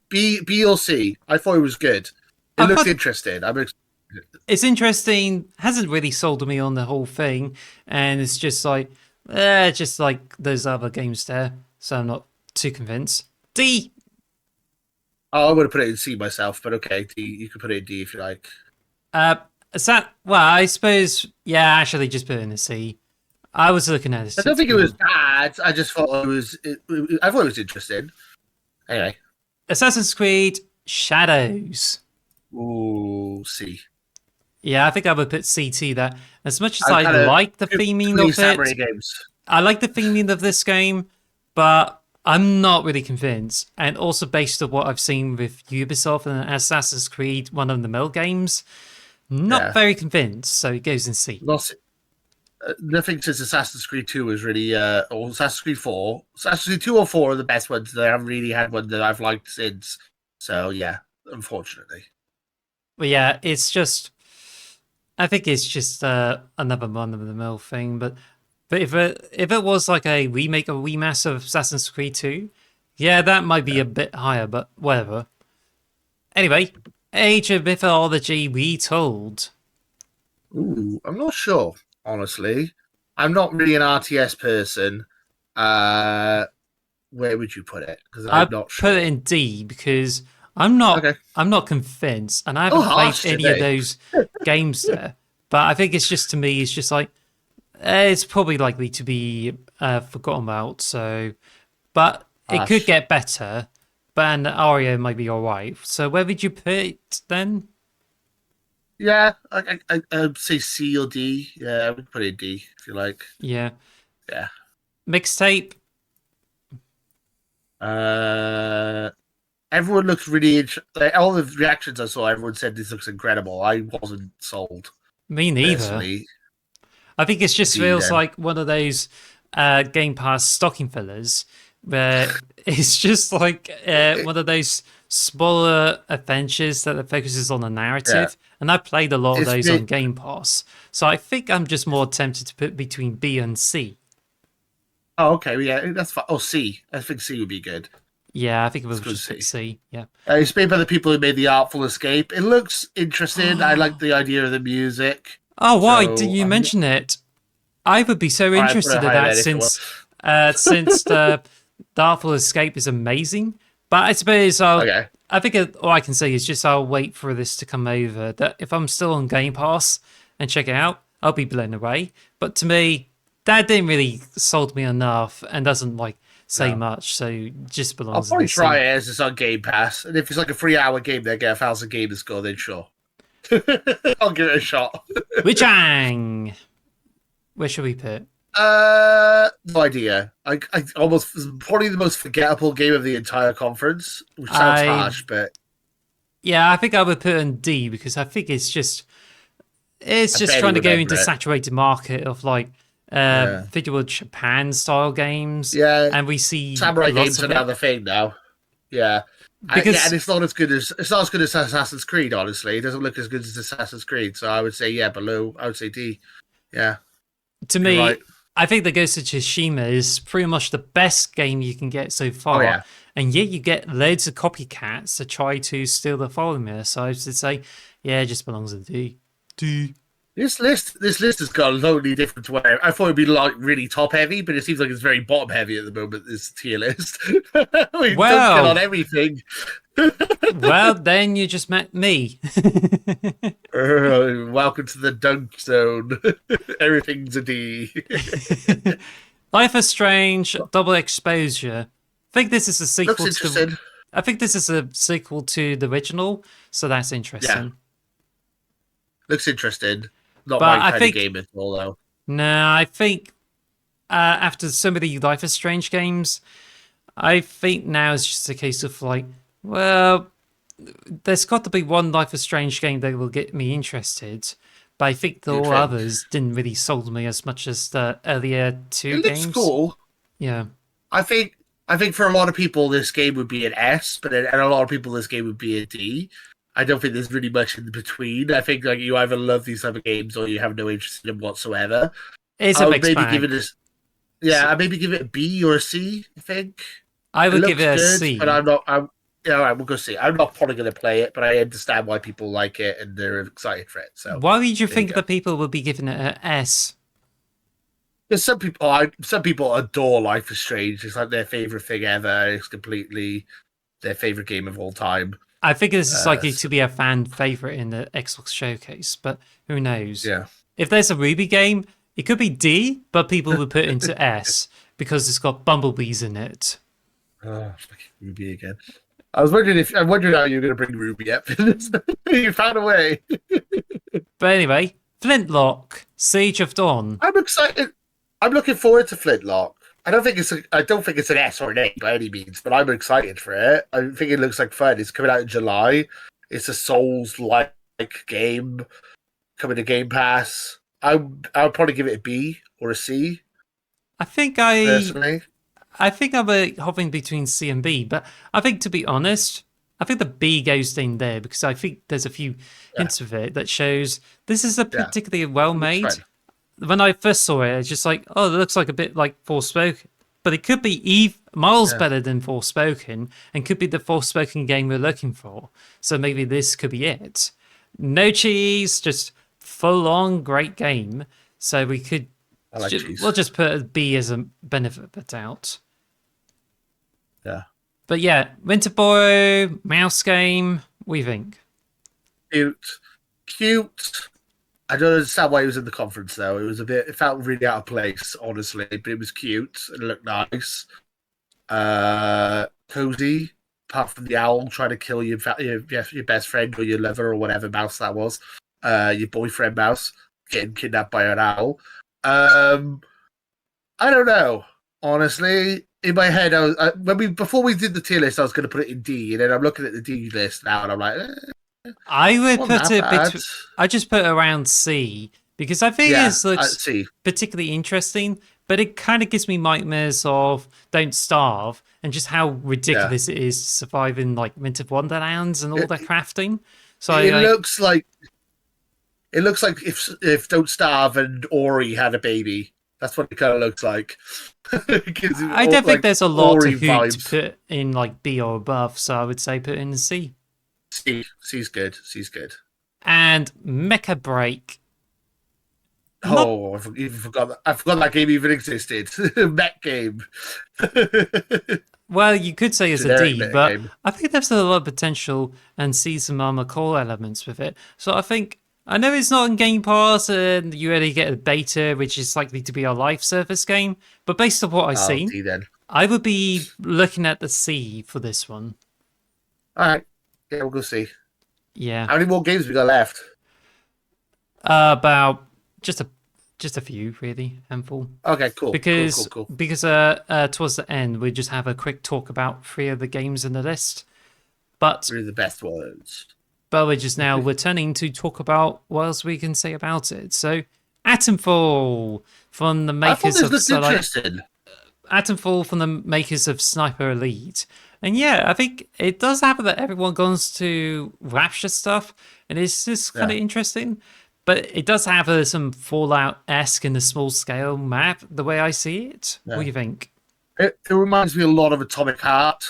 B or C. I thought it was good. It I looked thought interesting. it's interesting. Hasn't really sold me on the whole thing, and it's just like those other games there. So I'm not too convinced. D. I would have put it in C myself, but okay, D. You can put it in D if you like. Uh, is that well? I suppose. Yeah, actually, just put it in the C. I was looking at I it. don't think it was bad. I just thought I thought it was interesting. Anyway, Assassin's Creed Shadows. ooh, C. Yeah, I think I would put CT there. As much as I'm I kind of like the theming too of samurai it, games. I like the theming of this game, but I'm not really convinced. And also based on what I've seen with Ubisoft and Assassin's Creed, one of the mill games, not Yeah, very convinced. So it goes in C. not nothing since Assassin's Creed 2 was really, or Assassin's Creed 4. Assassin's Creed 2 or 4 are the best ones. They haven't really had one that I've liked since. So, yeah, unfortunately. But yeah, it's just. I think it's just another run of the mill thing. But if it was like a remake or remaster of Assassin's Creed 2, yeah, that might be Yeah. a bit higher. But whatever. Anyway, Age of Mythology Retold. Ooh, I'm not sure, honestly. I'm not really an RTS person. Uh, where would you put it? Because I I'm not put it sure. in D because I'm not Okay. I'm not convinced, and I Oh, haven't played harsh any of today. those games there. But I think it's just to me, it's just like it's probably likely to be forgotten about. So, but it could Harsh. get better. But and Aria might be alright. So where would you put it then? Yeah, I'd say C or D. Yeah, I would put it D if you like. Yeah, Yeah. mixtape. Uh, everyone looks really like, all the reactions I saw. Everyone said this looks incredible. I wasn't sold Me neither. personally. I think it just D feels then. like one of those Game Pass stocking fillers where it's just like one of those smaller adventures that focuses on the Yeah, narrative. And I played a lot of it's those on bit. Game Pass. So I think I'm just more tempted to put between B and C. Oh, okay. Yeah, that's fine. Oh, C. I think C would be good. Yeah, I think it Let's was go just put C. C. Yeah. It's made by the people who made the Artful Escape. It looks interesting. I like the idea of the music. Oh, why did So you mention it? I would be so All right, put it interested in higher that then if you want. since the Artful Escape is amazing. But I suppose Okay. I think all I can say is just I'll wait for this to come over. That if I'm still on Game Pass and check it out, I'll be blown away. But to me, that didn't really sold me enough and doesn't like say No. much. So just I'll belongs in probably the try sea. it as it's on Game Pass, and if it's like a 3 hour game, they get 1,000 to score. Then sure, I'll give it a shot. Wichang! Where should we put? No idea. I almost probably the most forgettable game of the entire conference, which sounds I harsh, but Yeah, I think I would put it in D because I think it's I just barely trying to go remember into it. saturated market of like Yeah, video Japan style games, yeah. and we see Samurai lots games are of it another thing now. Yeah, yeah, and because it's not as good as Assassin's Creed. Honestly, it doesn't look as good as Assassin's Creed. So I would say yeah, below. I would say D. Yeah, to you're right. me, I think the Ghost of Tsushima is pretty much the best game you can get so Oh far, yeah. and yet you get loads of copycats to try to steal the following. So I would say, yeah, it just belongs in D. D. This list has got a totally different way. I thought it'd be like really top heavy, but it seems like it's very bottom heavy at the moment. This tier list, we don't get on Well, everything. well, then you just met me. Welcome to the dunk zone. Everything's a D. Life is Strange, Double Exposure. I think this is a Looks sequel to the. interesting. I think this is a sequel to the original, so that's Yeah, interesting. looks interesting. Not But my I kind of think game at all, though. no, I think after so many Life is Strange games, I think now it's just a case of like, well, there's got to be one Life is Strange game that will get me interested. But I think the You'd all think others didn't really sold me as much as the earlier two it looks games. cool. Yeah. I think I think for a lot of people this game would be an S, and a lot of people this game would be a D. I don't think there's really much in between. I think like you either love these type of games or you have no interest in them whatsoever. It's I a would mixed maybe give bag. it a yeah, I maybe give it a B or a C. I think I it would give looks it a good, but C. I'm not. I'm yeah, all right, we'll go see. I'm not probably going to play it, but I understand why people like it and they're excited for it. So Why would you there you think go. that people would be giving it an S? Because some people adore Life is Strange. It's like their favorite thing ever. It's completely their favorite game of all time. I think this is likely to So, be a fan favorite in the Xbox showcase, but who knows? yeah. If there's a Ruby game, it could be D, but people would put it into S because it's got bumblebees in it. Fucking Ruby again. I'm wondering how you're going to bring Ruby up. You found a way. But anyway, Flintlock, Siege of Dawn. I'm excited. I'm looking forward to Flintlock. I don't think it's an S or an A by any means, but I'm excited for it. I think it looks like fun. It's coming out in July. It's a Souls-like game coming to Game Pass. I'll probably give it a B or a C I think I personally. I think I'm hovering between C and B, but I think to be honest, I think the B goes in there because I think there's a few Yeah, hints of it that shows this is a yeah, particularly well it looks made. fun. When I first saw it, it's just like, oh, it looks like a bit like Forspoken, but it could be miles Yeah, better than Forspoken, and could be the Forspoken game we're looking for. So maybe this could be it. No cheese, just full on great game. So we could I like cheese. we'll just put a B as a benefit of the doubt. Yeah, But yeah, Winter Boy, Mouse Game, we think. cute, cute. I don't understand why he was in the conference though. It felt really out of place, honestly. But it was cute and it looked nice. Cozy. Apart from the owl trying to kill your best friend or your lover or whatever mouse that was, your boyfriend mouse getting kidnapped by an owl. I don't know. Honestly, in my head, before we did the tier list, I was going to put it in D, and then I'm looking at the D list now, and I'm like, I would wasn't put that it bad. I just put it around C because I think Yeah, this looks see, particularly interesting, but it kind of gives me nightmares of Don't Starve and just how yeah. ridiculous it is to survive in like Winter Wonderlands and all It, their crafting. So I it like, looks like if Don't Starve and Ori had a baby. That's what it kind of looks like. It gives you I don't think like there's a lot to Ori hoot to vibes. put in like B or above, so I would say put in C. C's good. C's good. And Mecha Break. not Oh, even forgot that. I forgot that game even existed. Mech game. well, you could say it's a Generic D, mech but game. I think there's a lot of potential and see some armor core elements with it. So I think I know it's not in Game Pass and you already get a beta, which is likely to be a live service game. But based on what I've I'll seen, see then. I would be looking at the C for this one. All right. Yeah, we'll go see. Yeah, How many more games we got left? about just a just a few, really, handful. Okay, cool, cool, cool, Because cool. because towards the end we just have a quick talk about three of the games in the list. But Really the best ones. we're just now returning to talk about what else we can say about it. So, Atomfall from the I thought makers this of looked interesting. Atomfall from the makers of Sniper Elite. And yeah, I think it does happen that everyone goes to Rapture stuff, and it's just kind Yeah, of interesting. But it does have some Fallout esque in the small scale map, the way I see it. What do yeah. you think? It reminds me a lot of Atomic Heart.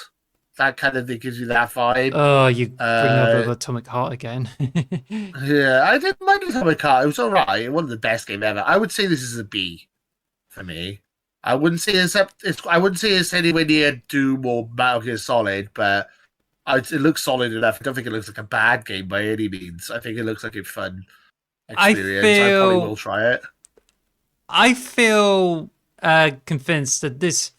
That kind of thing gives you that vibe. Oh, you bring up Uh, Atomic Heart again. yeah, I didn't mind Atomic Heart. It was all right. One of the best game ever. I would say this is a B for me. I wouldn't say I wouldn't say it's anywhere near Doom or Metal Gear Solid, but it looks solid enough. I don't think it looks like a bad game by any means. I think it looks like a fun I experience. I probably will feel try it. I feel convinced that this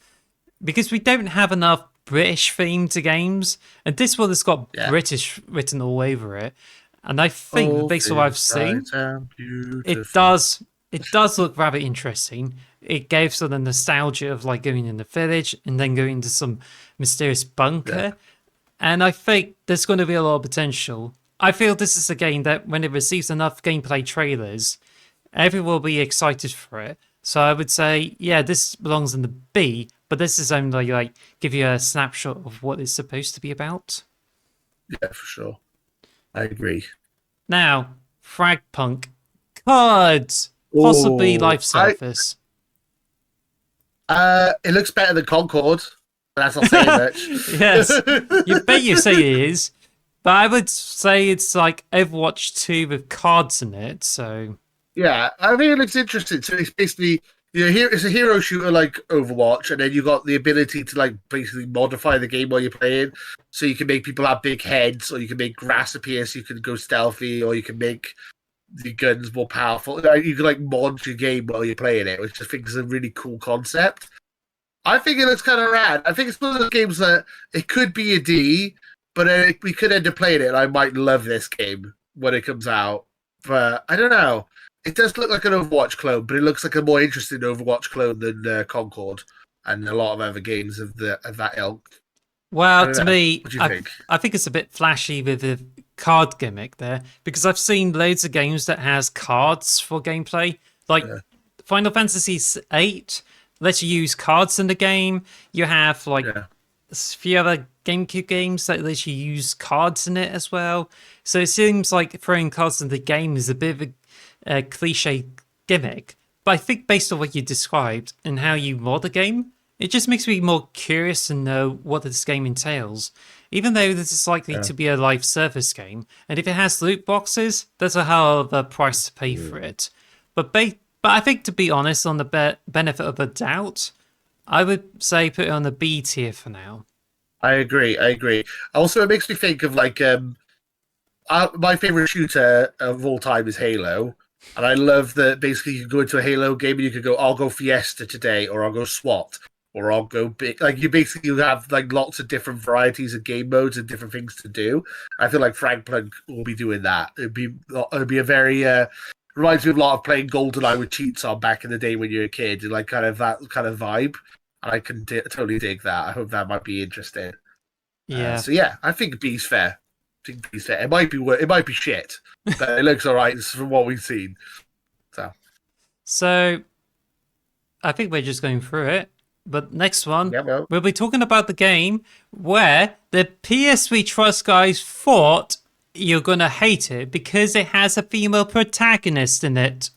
because we don't have enough British themed games, and this one has got Yeah. British written all over it. And I think that All based on what I've things seen, bright and it beautiful. does it does look rather interesting. It gave sort of nostalgia of like going in the village and then going to some mysterious Yeah, bunker. And I think there's going to be a lot of potential. I feel this is a game that when it receives enough gameplay trailers, everyone will be excited for it. So I would say, yeah, this belongs in the B, but this is only like give you a snapshot of what it's supposed to be about. yeah, for sure. I agree. Now, Fragpunk cards, possibly Oh, life surface. it looks better than Concord. That's not saying much. Yes, you bet you say it is, but I would say it's like Overwatch 2 with cards in it. So Yeah, I mean, it looks interesting. So it's basically, here it's a hero shooter like Overwatch, and then you got the ability to like basically modify the game while you're playing. So you can make people have big heads, or you can make grass appear, so you can go stealthy, or you can make the guns more powerful. You can like mod your game while you're playing it, which I think is a really cool concept. I think it looks kind of rad. I think it's one of those games that it could be a D, but we could end up playing it, and I might love this game when it comes out. But I don't know. It does look like an Overwatch clone, but it looks like a more interesting Overwatch clone than Concord and a lot of other games of that ilk. I well, don't to know. me, What do you think? I think it's a bit flashy with the card gimmick there because I've seen loads of games that has cards for gameplay, like Yeah, Final Fantasy VIII lets you use cards in the game. You have like yeah, a few other GameCube games that let you use cards in it as well. So it seems like throwing cards in the game is a bit of a cliche gimmick. But I think based on what you described and how you mod the game, it just makes me more curious to know what this game entails. Even though this is likely yeah. to be a live service game, and if it has loot boxes, there's a hell of a price to pay for it. But I think to be honest, on the benefit of a doubt, I would say put it on the B tier for now. I agree. I agree. Also, it makes me think of like my favorite shooter of all time is Halo, and I love that basically you can go into a Halo game and you could go, I'll go Fiesta today, or I'll go SWAT, or I'll go big. Like you have like lots of different varieties of game modes and different things to do. I feel like Frank Plunk will be doing that. It'd be a very reminds me of a lot of playing GoldenEye with cheats on back in the day when you were a kid, and like kind of that kind of vibe. And I can totally dig that. I hope that might be interesting. Yeah. So yeah, I think B's fair. I think B's fair. It might be shit, but it looks all right from what we've seen. So So I think we're just going through it. But next one, yeah, well, we'll be talking about the game where the PS3 Trust guys thought you're gonna hate it because it has a female protagonist in it.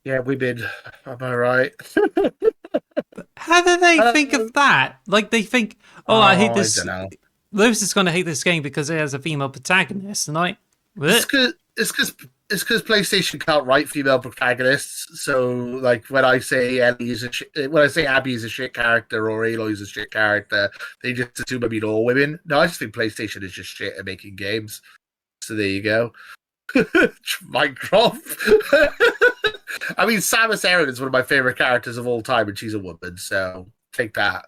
yeah, women. Am I right? How do they think Um, of that? Like they think, oh, I hate oh, I this. don't know. Lewis is gonna hate this game because it has a female protagonist, and I, It's what? because it's it's because PlayStation can't write female protagonists. So, like, when I say Abby is a shit character or Aloy is a shit character, they just assume I mean all women. No, I just think PlayStation is just shit at making games. So there you go. Minecraft. I mean, Samus Aran is one of my favorite characters of all time, and she's a woman. So take that.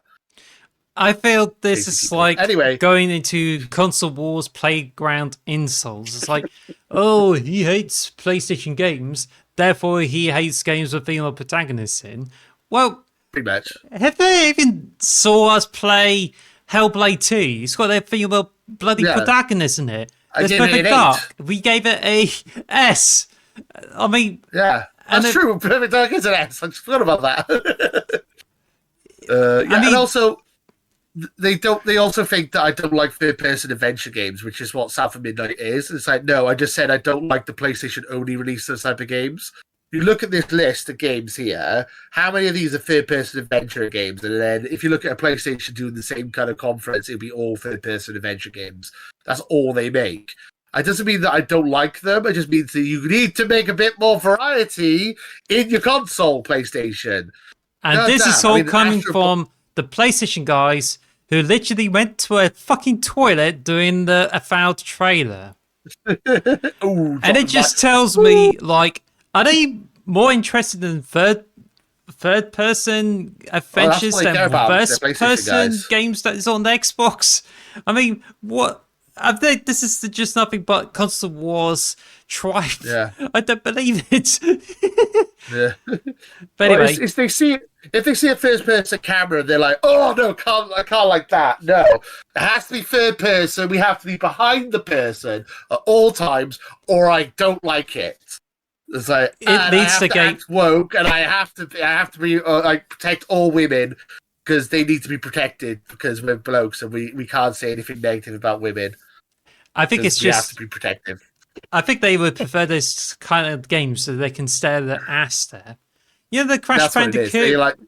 I feel this is like anyway going into console wars playground insults. It's like, oh, he hates PlayStation games, therefore he hates games with female protagonists in. Well, pretty much. Have they even saw us play Hellblade 2? It's got their female bloody protagonist in it. There's Perfect Dark. We gave it a S. I mean, yeah, that's true. Perfect Dark is an S. I just forgot about that. And also. They also think that I don't like third-person adventure games, which is what South of Midnight is. It's like, no, I just said I don't like the PlayStation-only release those type of games. You look at this list of games here, how many of these are third-person adventure games? And then if you look at a PlayStation doing the same kind of conference, it'll be all third-person adventure games. That's all they make. It doesn't mean that I don't like them. It just means that you need to make a bit more variety in your console, PlayStation. And this is all coming from the PlayStation guys who literally went to a fucking toilet doing the Avowed trailer. Ooh, and it just tells me, like, are they more interested in third-person adventures than first-person games that is on the Xbox? I mean, what? This is just nothing but console wars tribe. Yeah. I don't believe it. Yeah. But anyway, if they see a first-person camera, they're like, "Oh no, I can't like that." No, it has to be third person. We have to be behind the person at all times, or I don't like it. It's like it needs to act woke, and I have to be like protect all women because they need to be protected because we're blokes and we can't say anything negative about women. I think it's just have to be protective. I think they would prefer this kind of game so they can stare their ass there. You know the Crash Bandicoot?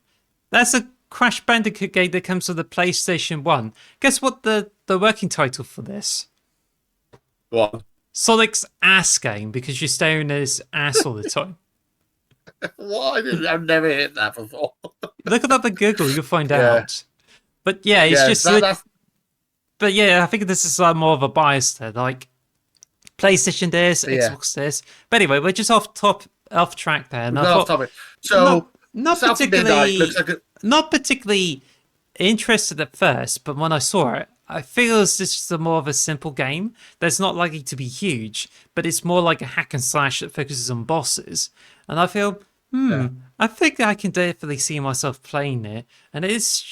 That's a Crash Bandicoot game that comes with the PlayStation 1. Guess what the working title for this? What? Sonic's ass game, because you're staring at his ass all the time. What? I've never heard that before. Look it up at Google, you'll find out. But yeah, it's But yeah, I think this is more of a bias there. Like, PlayStation this, Xbox this. But anyway, we're just off track there. And off topic. So not particularly interested at first, but when I saw it, I feel it's just more of a simple game that's not likely to be huge, but it's more like a hack and slash that focuses on bosses. And I feel, I think I can definitely see myself playing it, and it's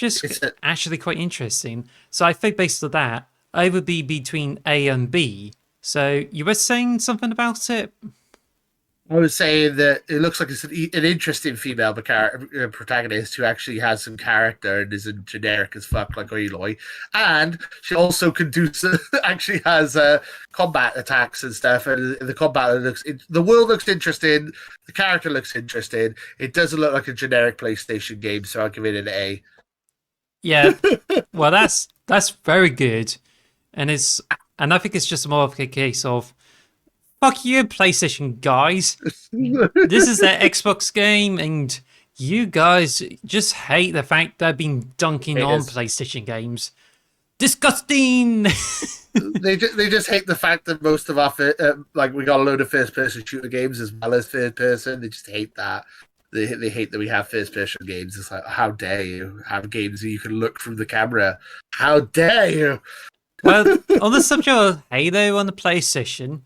actually quite interesting. So I think based on that, I would be between A and B. So you were saying something about it? I was saying that it looks like it's an interesting female protagonist who actually has some character and isn't generic as fuck like Aloy. And she also actually has combat attacks and stuff. And the combat the world looks interesting. The character looks interesting. It doesn't look like a generic PlayStation game, so I'll give it an A. Yeah, well, that's very good, and I think it's just more of a case of, fuck you, PlayStation guys. This is their Xbox game, and you guys just hate the fact they've been dunking on PlayStation games. Disgusting! They just hate the fact that most of our we got a load of first-person shooter games as well as third-person. They just hate that. They hate that we have first-person games. It's like, how dare you have games that you can look from the camera? How dare you? Well, on the subject of Halo on the PlayStation,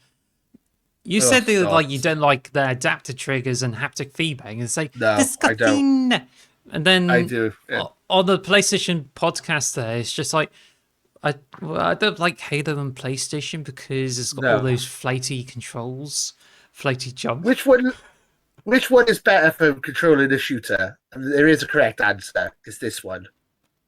you said that you don't like the adapter triggers and haptic feedback, and say disgusting. I don't. And then I do. Yeah. On the PlayStation podcast, there it's just like I don't like Halo on PlayStation because it's got all those flighty controls, flighty jump. Which one is better for controlling a shooter? And there is a correct answer. It's this one.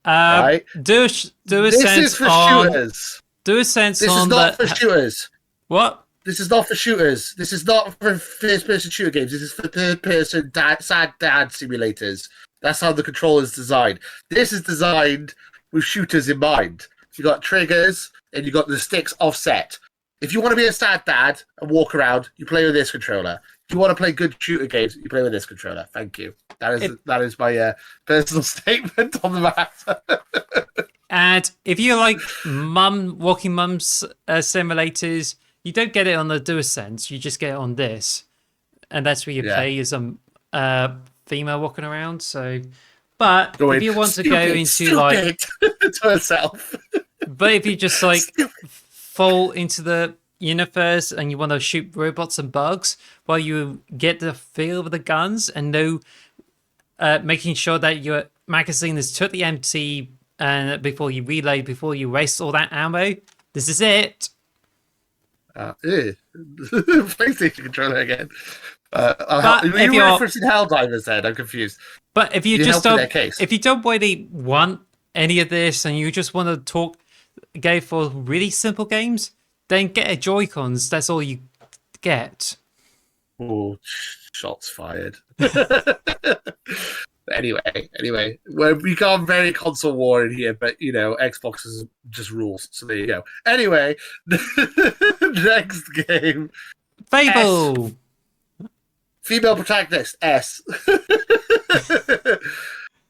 Right? Do a this sense is for on, shooters. Do a sense this on is not for shooters. What? This is not for shooters. This is not for first-person shooter games. This is for third-person sad dad simulators. That's how the controller is designed. This is designed with shooters in mind. You got triggers and you got the sticks offset. If you want to be a sad dad and walk around, you play with this controller. If you want to play good shooter games, you play with this controller. Thank you. If, That is my personal statement on the matter. and if you like walking mums simulators, you don't get it on the DualSense. You just get it on this, and that's where you Yeah. play as a female walking around. So, but Going, if you want to go into stupid, to herself. but if you just like fall into the universe and you want to shoot robots and bugs while you get the feel of the guns and know, making sure that your magazine is totally empty and before you reload, before you waste all that ammo, this is it. PlayStation controller again. But you were referencing Helldivers then, I'm confused. But if you You just helped in don't, that case. if you don't really want any of this and you just want to go for really simple games, then get a Joy-Cons. That's all you get. Oh, shots fired. Anyway, we got very console war in here, but Xbox is just rules. So there you go. Anyway, next game. Fable. S. Female protagonist, S.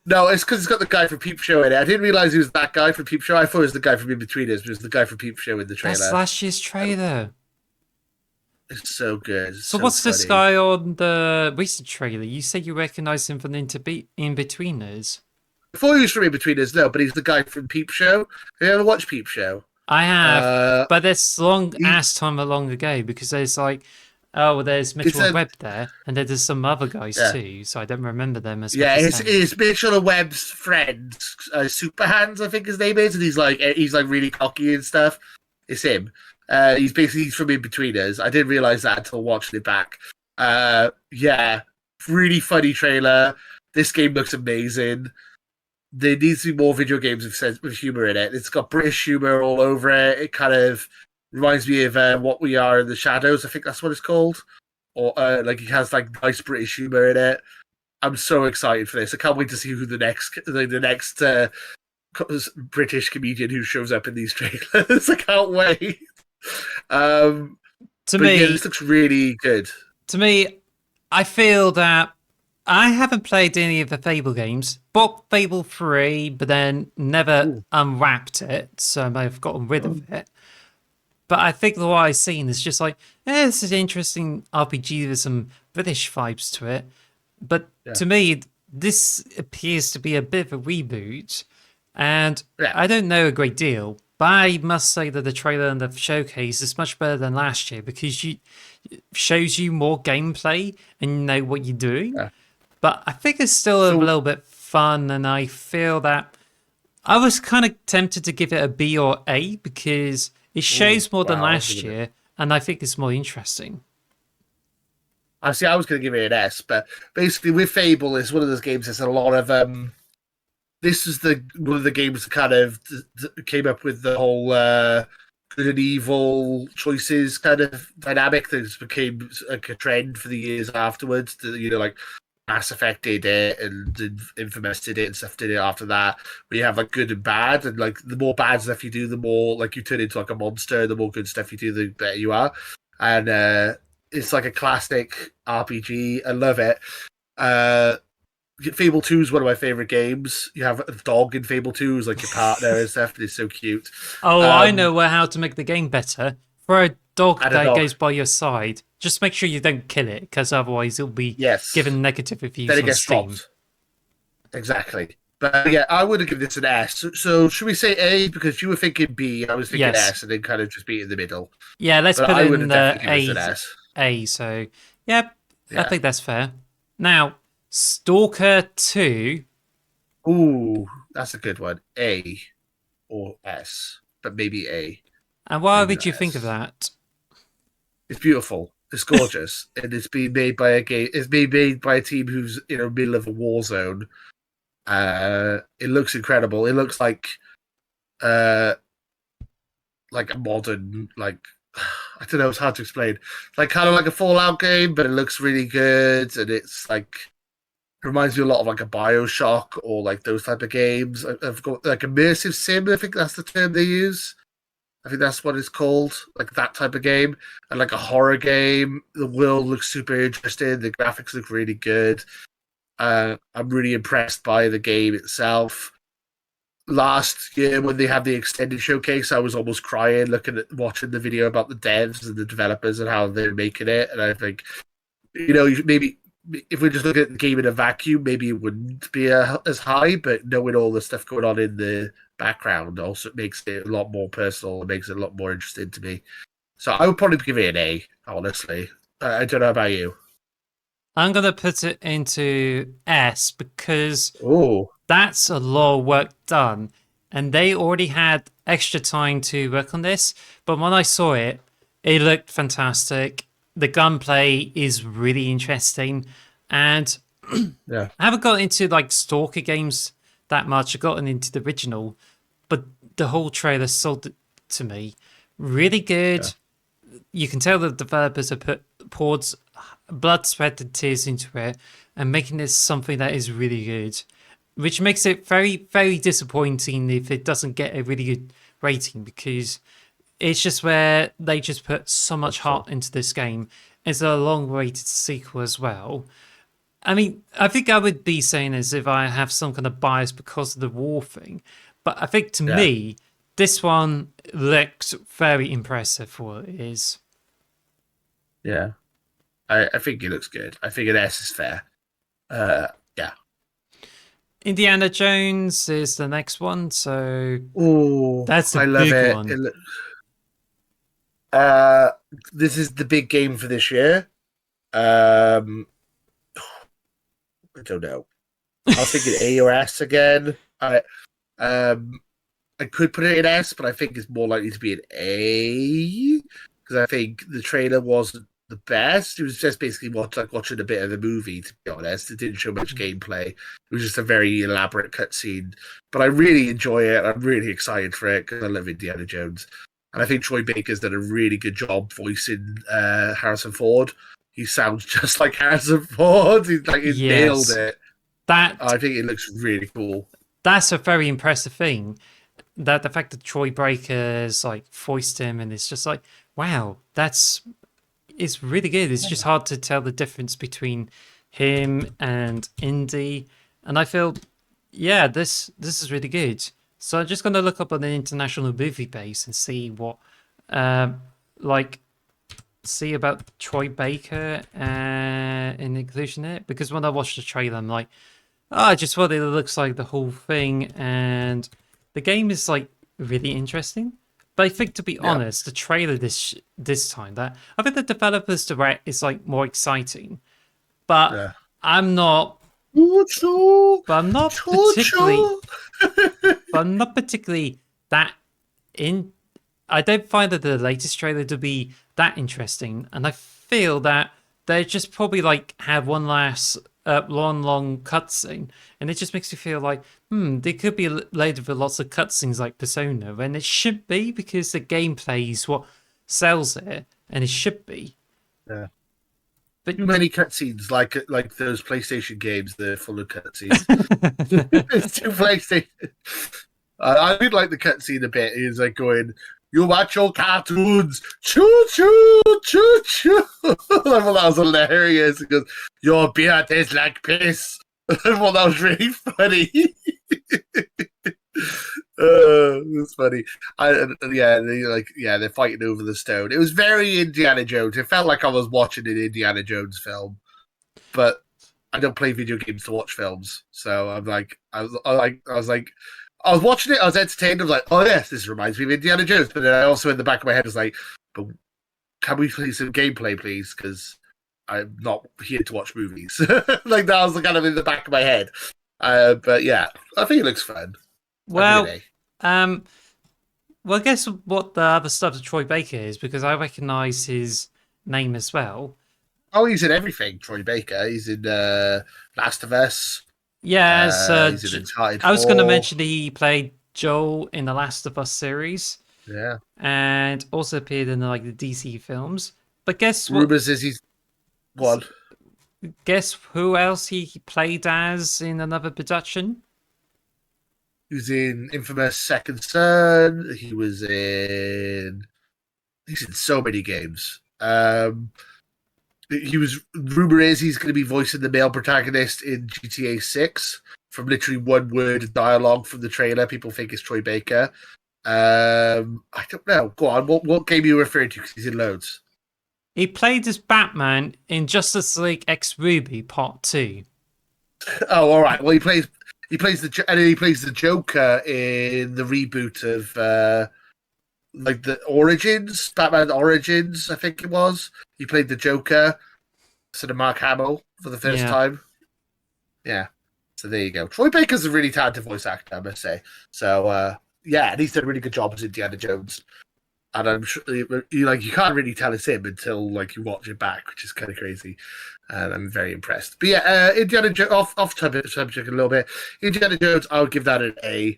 No, it's because it's got the guy from Peep Show in it. I didn't realize he was that guy from Peep Show. I thought it was the guy from In-Betweeners, but it was the guy from Peep Show in the trailer. That's last year's trailer. It's so good. So what's this guy on the recent trailer? You said you recognise him from In-Betweeners. Before he was from In-Betweeners, no, but he's the guy from Peep Show. Have you ever watched Peep Show? I have, but that's long-ass time long ago because there's like, there's Mitchell and Webb there, and then there's some other guys too, so I don't remember them as yeah. It's Mitchell and Webb's friend, Superhands, I think his name is, and he's like really cocky and stuff. It's him. He's from In-Betweeners. I didn't realize that until watching it back. Yeah, really funny trailer. This game looks amazing. There needs to be more video games with humor in it. It's got British humor all over it. It kind of reminds me of What We Are in the Shadows. I think that's what it's called. Or it has like nice British humor in it. I'm so excited for this. I can't wait to see who the next British comedian who shows up in these trailers. I can't wait. This looks really good. To me, I feel that I haven't played any of the Fable games. Bought Fable 3, but then never unwrapped it, so I may have gotten rid of it. But I think what I've seen is just like, this is an interesting RPG with some British vibes to it. But to me, this appears to be a bit of a reboot, and I don't know a great deal. But I must say that the trailer and the showcase is much better than last year because it shows you more gameplay and you know what you're doing. Yeah. But I think it's still a little bit fun, and I feel that I was kind of tempted to give it a B or A because it shows more than last year, and I think it's more interesting. I was going to give it an S, but basically with Fable, it's one of those games that's a lot of this is one of the games that kind of came up with the whole good and evil choices kind of dynamic that became like a trend for the years afterwards. Like Mass Effect did it, and Infamous did it, and stuff did it after that. Where you have like good and bad, and like the more bad stuff you do, the more like you turn into like a monster. The more good stuff you do, the better you are. And it's like a classic RPG. I love it. Fable 2 is one of my favorite games. You have a dog in Fable 2 who's like your partner and stuff, and it's so cute. I know how to make the game better. For a dog that goes by your side, just make sure you don't kill it, because otherwise it'll be given negative reviews on Steam. Then it gets dropped. Exactly. But yeah, I would have given this an S. So should we say A? Because you were thinking B, I was thinking S, and then kind of just be in the middle. Yeah, let's put in the A. So yeah, I think that's fair. Now, Stalker 2. Ooh, that's a good one. A or S, but maybe A. And why did you think of that? It's beautiful. It's gorgeous, and it's being made by a game. It's being made by a team who's in the middle of a war zone. It looks incredible. It looks like a modern, like, I don't know. It's hard to explain. Like kind of like a Fallout game, but it looks really good, and it's like reminds me a lot of like a BioShock or like those type of games. I've got like immersive sim. I think that's the term they use. I think that's what it's called, like that type of game, and like a horror game. The world looks super interesting. The graphics look really good. I'm really impressed by the game itself. Last year, when they had the extended showcase, I was almost crying looking at watching the video about the devs and the developers and how they're making it. And I think, maybe if we just look at the game in a vacuum, maybe it wouldn't be as high. But knowing all the stuff going on in the background also makes it a lot more personal. It makes it a lot more interesting to me. So I would probably give it an A, honestly. I don't know about you. I'm gonna put it into S because Oh, that's a lot of work done. And they already had extra time to work on this. But when I saw it, it looked fantastic. The gunplay is really interesting. And yeah, I haven't got into like Stalker games that much. I've gotten into the original. But the whole trailer sold it to me. Really yeah, good. You can tell the developers have poured blood, sweat, and tears into it and making this something that is really good, which makes it very, very disappointing if it doesn't get a really good rating because it's just where they just put so much hope so. heart into this game. It's a long-awaited sequel as well. I mean, I think I would be saying as if I have some kind of bias because of the war thing, but I think to Yeah, me, this one looks very impressive for what it is. yeah. I think it looks good. I think an S is fair. Uh, yeah. Indiana Jones is the next one, so Oh, that's the I love big it. one. Uh, this is the big game for this year. Um, I don't know. I was thinking A or S again. Um, I could put it in S, but I think it's more likely to be an A because I think the trailer wasn't the best. It was just basically watching a bit of the movie. To be honest, it didn't show much gameplay. It was just a very elaborate cutscene. But I really enjoy it. I'm really excited for it because I love Indiana Jones, and I think Troy Baker's done a really good job voicing Harrison Ford. He sounds just like Harrison Ford. He nailed Yes, it. that I think it looks really cool. that's a very impressive thing. That the fact that Troy Baker's like voiced him, and it's just like, wow, that's it's really good. It's just hard to tell the difference between him and Indy, and I feel, yeah, this is really good. So I'm just gonna look up on the international movie base and see what, um, like see about Troy Baker in inclusion in it because when I watched the trailer, I'm like, oh, I just thought it looks like the whole thing, and the game is like really interesting. But I think, to be Yeah, honest, the trailer this time that I think the developers direct is like more exciting, but yeah. I'm not. Choo-choo, But I'm not particularly. choo-choo. But I'm not particularly that in. I don't find that the latest trailer to be that interesting, and I feel that they just probably like have one last long cutscene, and it just makes me feel like, they could be later with lots of cutscenes like Persona, and it should be because the gameplay is what sells it, and it should be. Yeah. But Too many cutscenes, like those PlayStation games. They're full of cutscenes. It's too PlayStation. I did like the cutscene a bit. He's like going, "You watch your cartoons, choo choo, choo choo." I thought that was hilarious. He goes, "Your beer tastes like piss." I thought that was really funny. It's funny. Yeah, they're fighting over the stone. It was very Indiana Jones. It felt like I was watching an Indiana Jones film, but I don't play video games to watch films. So I'm like, I was watching it. I was entertained. I was like, oh yes, this reminds me of Indiana Jones. But then I also in the back of my head was like, but can we play some gameplay, please? Because I'm not here to watch movies. Like that was kind of in the back of my head. But yeah, I think it looks fun. I'll give it well, an um, well, I guess what the other stuff of Troy Baker is because I recognise his name as well. Oh, he's in everything. Troy Baker. He's in Last of Us. Yeah, as He's in Uncharted I was going to 4. mention he played Joel in the Last of Us series Yeah. and also appeared in like the DC films. But guess what? Rumors is he's one. Guess who else he played as in another production? He was in Infamous Second Son. He's in so many games. Rumor is he's going to be voicing the male protagonist in GTA 6 from literally one word of dialogue from the trailer. People think it's Troy Baker. I don't know. Go on. What game are you referring to? Because he's in loads. He played as Batman in Justice League X Ruby Part 2. Oh, all right. Well, he plays the Joker in the reboot of like the Origins, Batman Origins. I think it was. He played the Joker, sort of Mark Hamill for the first Yeah. time. Yeah. So there you go. Troy Baker's a really talented voice actor, I must say. So yeah, and he's done a really good job as Indiana Jones. And I'm sure you can't really tell it's him until like you watch it back, which is kind of crazy. And I'm very impressed. But yeah, Indiana Jones off subject a little bit. Indiana Jones, I would give that an A.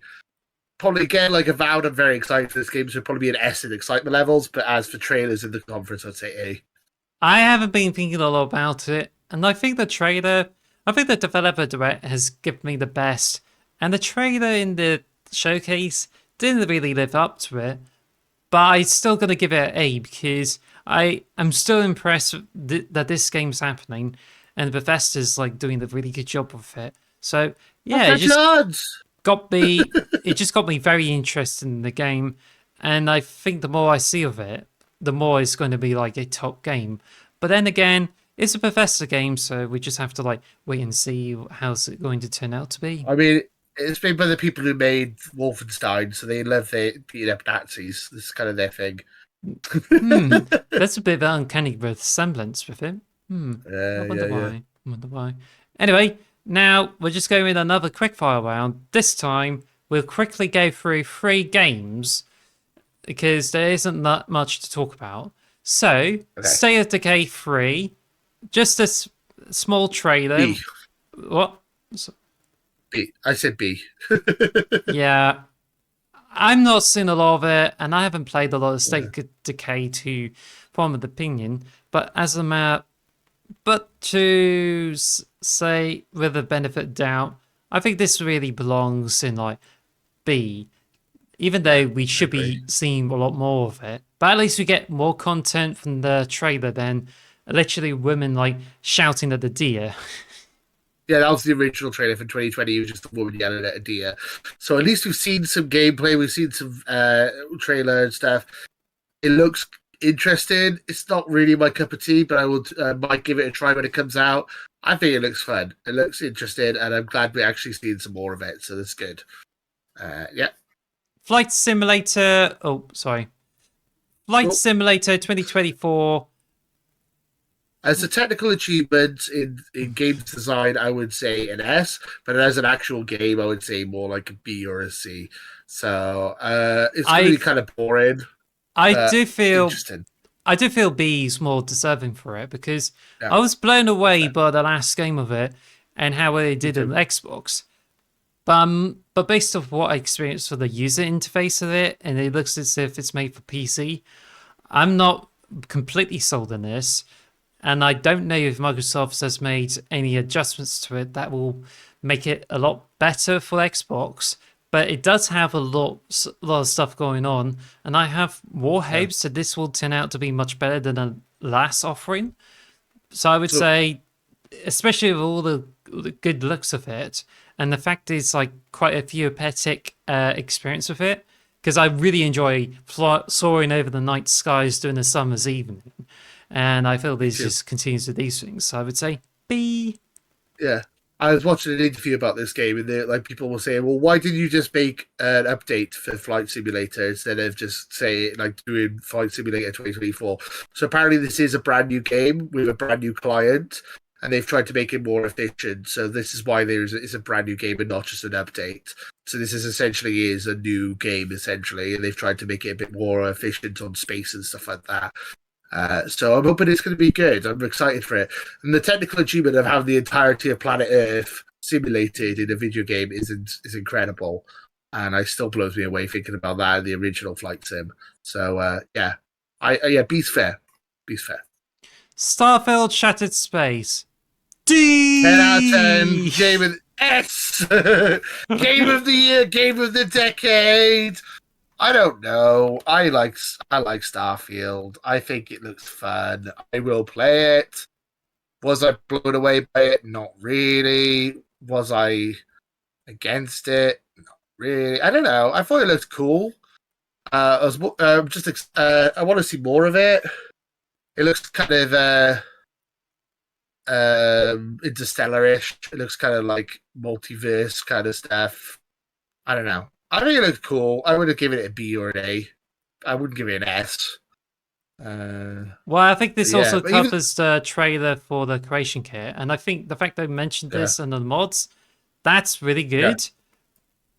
Probably again, like Avowed, I'm very excited for this game, so probably be an S in excitement levels. But as for trailers in the conference, I'd say A. I haven't been thinking a lot about it, and I think the developer direct has given me the best, and the trailer in the showcase didn't really live up to it. But I'm still gonna give it an A because I am still impressed that this game's happening, and Bethesda's like doing a really good job with it. So yeah, it just got me very interested in the game, and I think the more I see of it, the more it's going to be like a top game. But then again, it's a Bethesda game, so we just have to like wait and see how's it going to turn out to be. I mean, it's made by the people who made Wolfenstein, so they love beating up Nazis. This is kind of their thing. That's a bit of an uncanny resemblance with it. I wonder why. Yeah. I wonder why. Anyway, now we're just going with another quickfire round. This time, we'll quickly go through 3 games because there isn't that much to talk about. So, Okay. State of Decay 3, just a small trailer. B. What? B. I said B. Yeah, I'm not seeing a lot of it, and I haven't played a lot of State of Decay to form an opinion. But as a matter, but to say with the benefit of doubt, I think this really belongs in like B, even though we should be seeing a lot more of it. But at least we get more content from the trailer than literally women like shouting at the deer. Yeah, that was the original trailer for 2020. It was just a woman yelling at a deer. So at least we've seen some gameplay. We've seen some trailer and stuff. It looks interesting. It's not really my cup of tea, but I would might give it a try when it comes out. I think it looks fun. It looks interesting, and I'm glad we're actually seeing some more of it. So that's good. Yeah. Flight Simulator. Oh, sorry. Flight Oh. Simulator 2024. As a technical achievement in games design, I would say an S, but as an actual game, I would say more like a B or a C. So it's going to be kind of boring. I do feel interesting. I do feel B's more deserving for it because Yeah. I was blown away by the last game of it and how well it did on Xbox. But based off what I experienced for the user interface of it, and it looks as if it's made for PC, I'm not completely sold on this. And I don't know if Microsoft has made any adjustments to it that will make it a lot better for Xbox. But it does have a lot of stuff going on, and I have more hopes that this will turn out to be much better than the last offering. So I would say, especially with all the good looks of it, and the fact is like quite a therapeutic experience with it, because I really enjoy soaring over the night skies during a summer's evening, and I feel this just continues with these things. So I would say B. Yeah. I was watching an interview about this game, and like people were saying, "Well, why didn't you just make an update for Flight Simulator instead of just doing Flight Simulator 2024?" So apparently, this is a brand new game with a brand new client, and they've tried to make it more efficient. So this is why it's a brand new game and not just an update. So this is essentially is a new game essentially, and they've tried to make it a bit more efficient on space and stuff like that. So I'm hoping it's going to be good. I'm excited for it. And the technical achievement of having the entirety of planet Earth simulated in a video game is incredible. And it still blows me away thinking about that in the original Flight Sim. So, yeah. B's fair. B's fair. Starfield Shattered Space. D. 10 out of 10. S. Game of the year, game of the decade. I don't know. I like Starfield. I think it looks fun. I will play it. Was I blown away by it? Not really. Was I against it? Not really. I don't know. I thought it looked cool. I was I want to see more of it. It looks kind of interstellar-ish. It looks kind of like multiverse kind of stuff. I don't know. I think it looks cool. I would have given it a B or an A. I wouldn't give it an S. Well, I think this Yeah, also but even covers the trailer for the creation kit, and I think the fact they mentioned yeah, this in the mods, that's really yeah, good.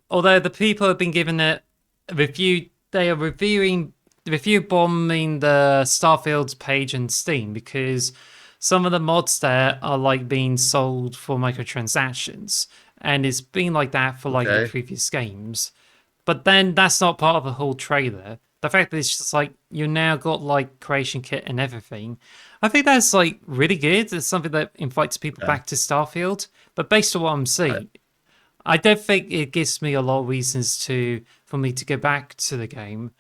Although the people have been given it a review, they are review bombing the Starfield's page in Steam because some of the mods there are like being sold for microtransactions, and it's been like that for like the okay, previous games. But then that's not part of the whole trailer. The fact that it's just like you now got like creation kit and everything, I think that's like really good. It's something that invites people yeah, back to Starfield. But based on what I'm right, seeing, I don't think it gives me a lot of reasons to for me to go back to the game,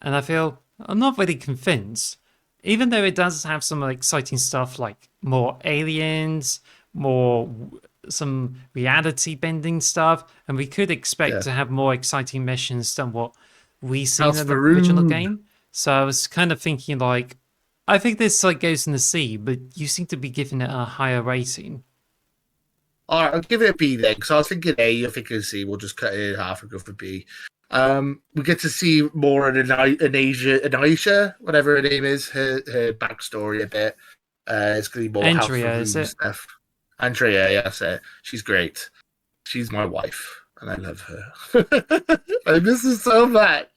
and I feel I'm not really convinced. Even though it does have some exciting stuff like more aliens, more some reality bending stuff, and we could expect yeah. to have more exciting missions than what we seen House in the original Faroon. game. So I was kind of thinking like, I think this like goes in the sea, but you seem to be giving it a higher rating. All right, I'll give it a B then, because I was thinking A, you're thinking C. We'll just cut it in half and go for B. We get to see more in Anisha, whatever her name is, her backstory a bit. It's going to be more House Andrea, is Faroon it? stuff. Andrea, yes, she's great. She's my wife, and I love her. I miss her so much.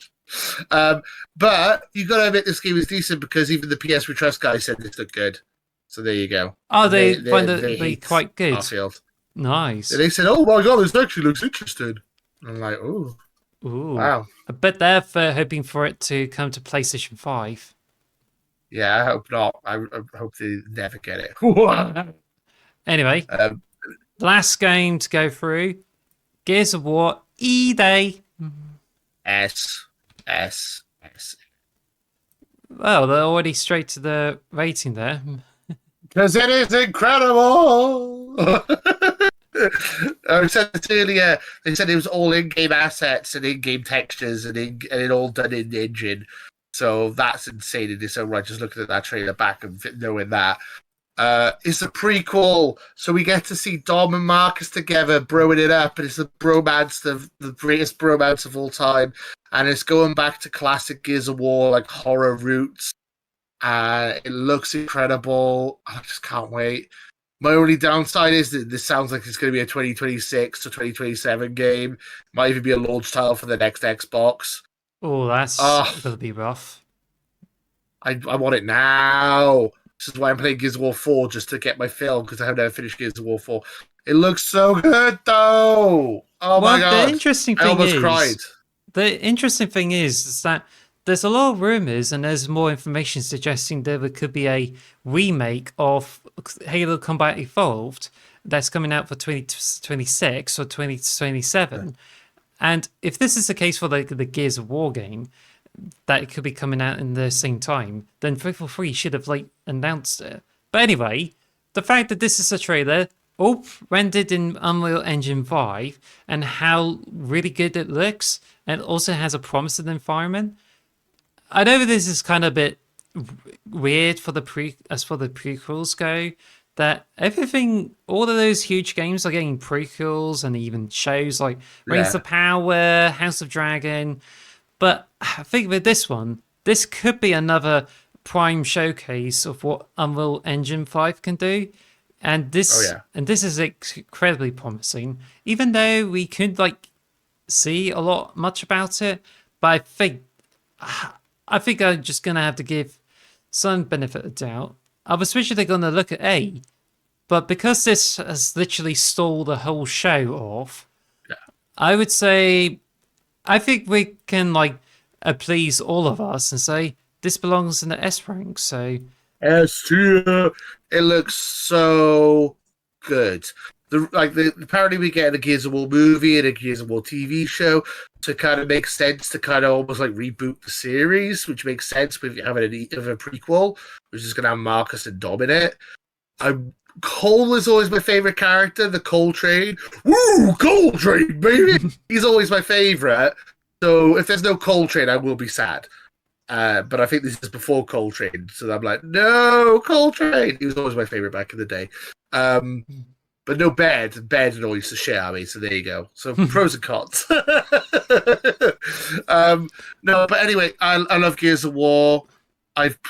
Um, but you got to admit this game is decent because even the PS We Trust guy said this looked good. So there you go. Oh, And they they find they it they be hate quite good. Starfield. Nice. They said, "Oh my god, this actually looks interesting." And I'm like, "Oh, Ooh. wow, I bet they're hoping for it to come to PlayStation 5. yeah." I hope not. I hope they never get it. Anyway, um, last game to go through Gears of War E Day. S S S Well, they're already straight to the rating there. because it is incredible. I said it earlier. They said it was all in-game assets and in-game textures and it all done in the engine. So that's insane in its own right. Just looking at that trailer back and knowing that. It's a prequel, so we get to see Dom and Marcus together, broing it up, and it's the bromance, the greatest bromance of all time, and it's going back to classic Gears of War, like horror roots. It looks incredible. I just can't wait. My only downside is that this sounds like it's going to be a 2026 to 2027 game. Might even be a launch title for the next Xbox. Oh, that's Oh, going to be rough. I want it now. This is why I'm playing Gears of War 4 just to get my fill because I have never finished Gears of War 4. It looks so good though. Oh my Well, god. I almost cried. the interesting thing is that there's a lot of rumors and there's more information suggesting there could be a remake of Halo Combat Evolved that's coming out for 2026 or 2027. And if this is the case for the Gears of War game, that it could be coming out in the same time, then 343 should have like announced it. But anyway, the fact that this is a trailer, all rendered in Unreal Engine 5, and how really good it looks, and also has a promising environment. I know this is kind of a bit weird for the as for the prequels go. That everything, all of those huge games are getting prequels and even shows like Rings Yeah. of Power, House of Dragon. But I think with this one, this could be another prime showcase of what Unreal Engine 5 can do. Oh yeah. And this is incredibly promising. Even though we could like see a lot much about it, but I think I'm just gonna have to give some benefit of doubt. I was originally gonna look at A, but because this has literally stalled the whole show off, Yeah. I would say I think we can like please all of us and say this belongs in the S rank. So S tier. It looks so good. Apparently we get a Gears of War movie and a Gears of War TV show to kind of make sense to kind of almost like reboot the series, which makes sense with having a prequel, which is going to have Marcus and Dom in it. Cole is always my favorite character, the Cole Train. Woo, Cole Train, baby! He's always my favorite. So if there's no Cole Train, I will be sad. But I think this is before Cole Train, so I'm like, no, Cole Train. He was always my favorite back in the day. But no Bed. Bed annoys the shit out of me, so there you go. So pros and cons. No, but anyway, I love Gears of War. I've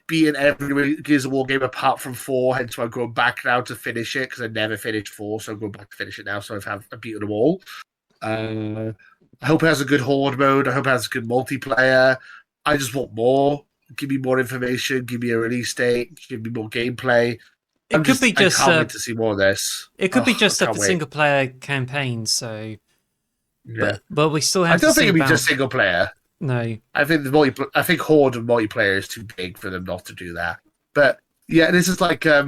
beaten every Gears of War game apart from 4, hence why I'm going back now to finish it, because I never finished 4, so I'm going back to finish it now, so I've beaten them all. I hope it has a good horde mode. I hope it has a good multiplayer. I just want more. Give me more information. Give me a release date. Give me more gameplay. I can't wait to see more of this. It could be just a single player campaign, so yeah. But we still have. I don't think it'd be just single player. No, I think I think Horde and multiplayer is too big for them not to do that. But yeah, this is like I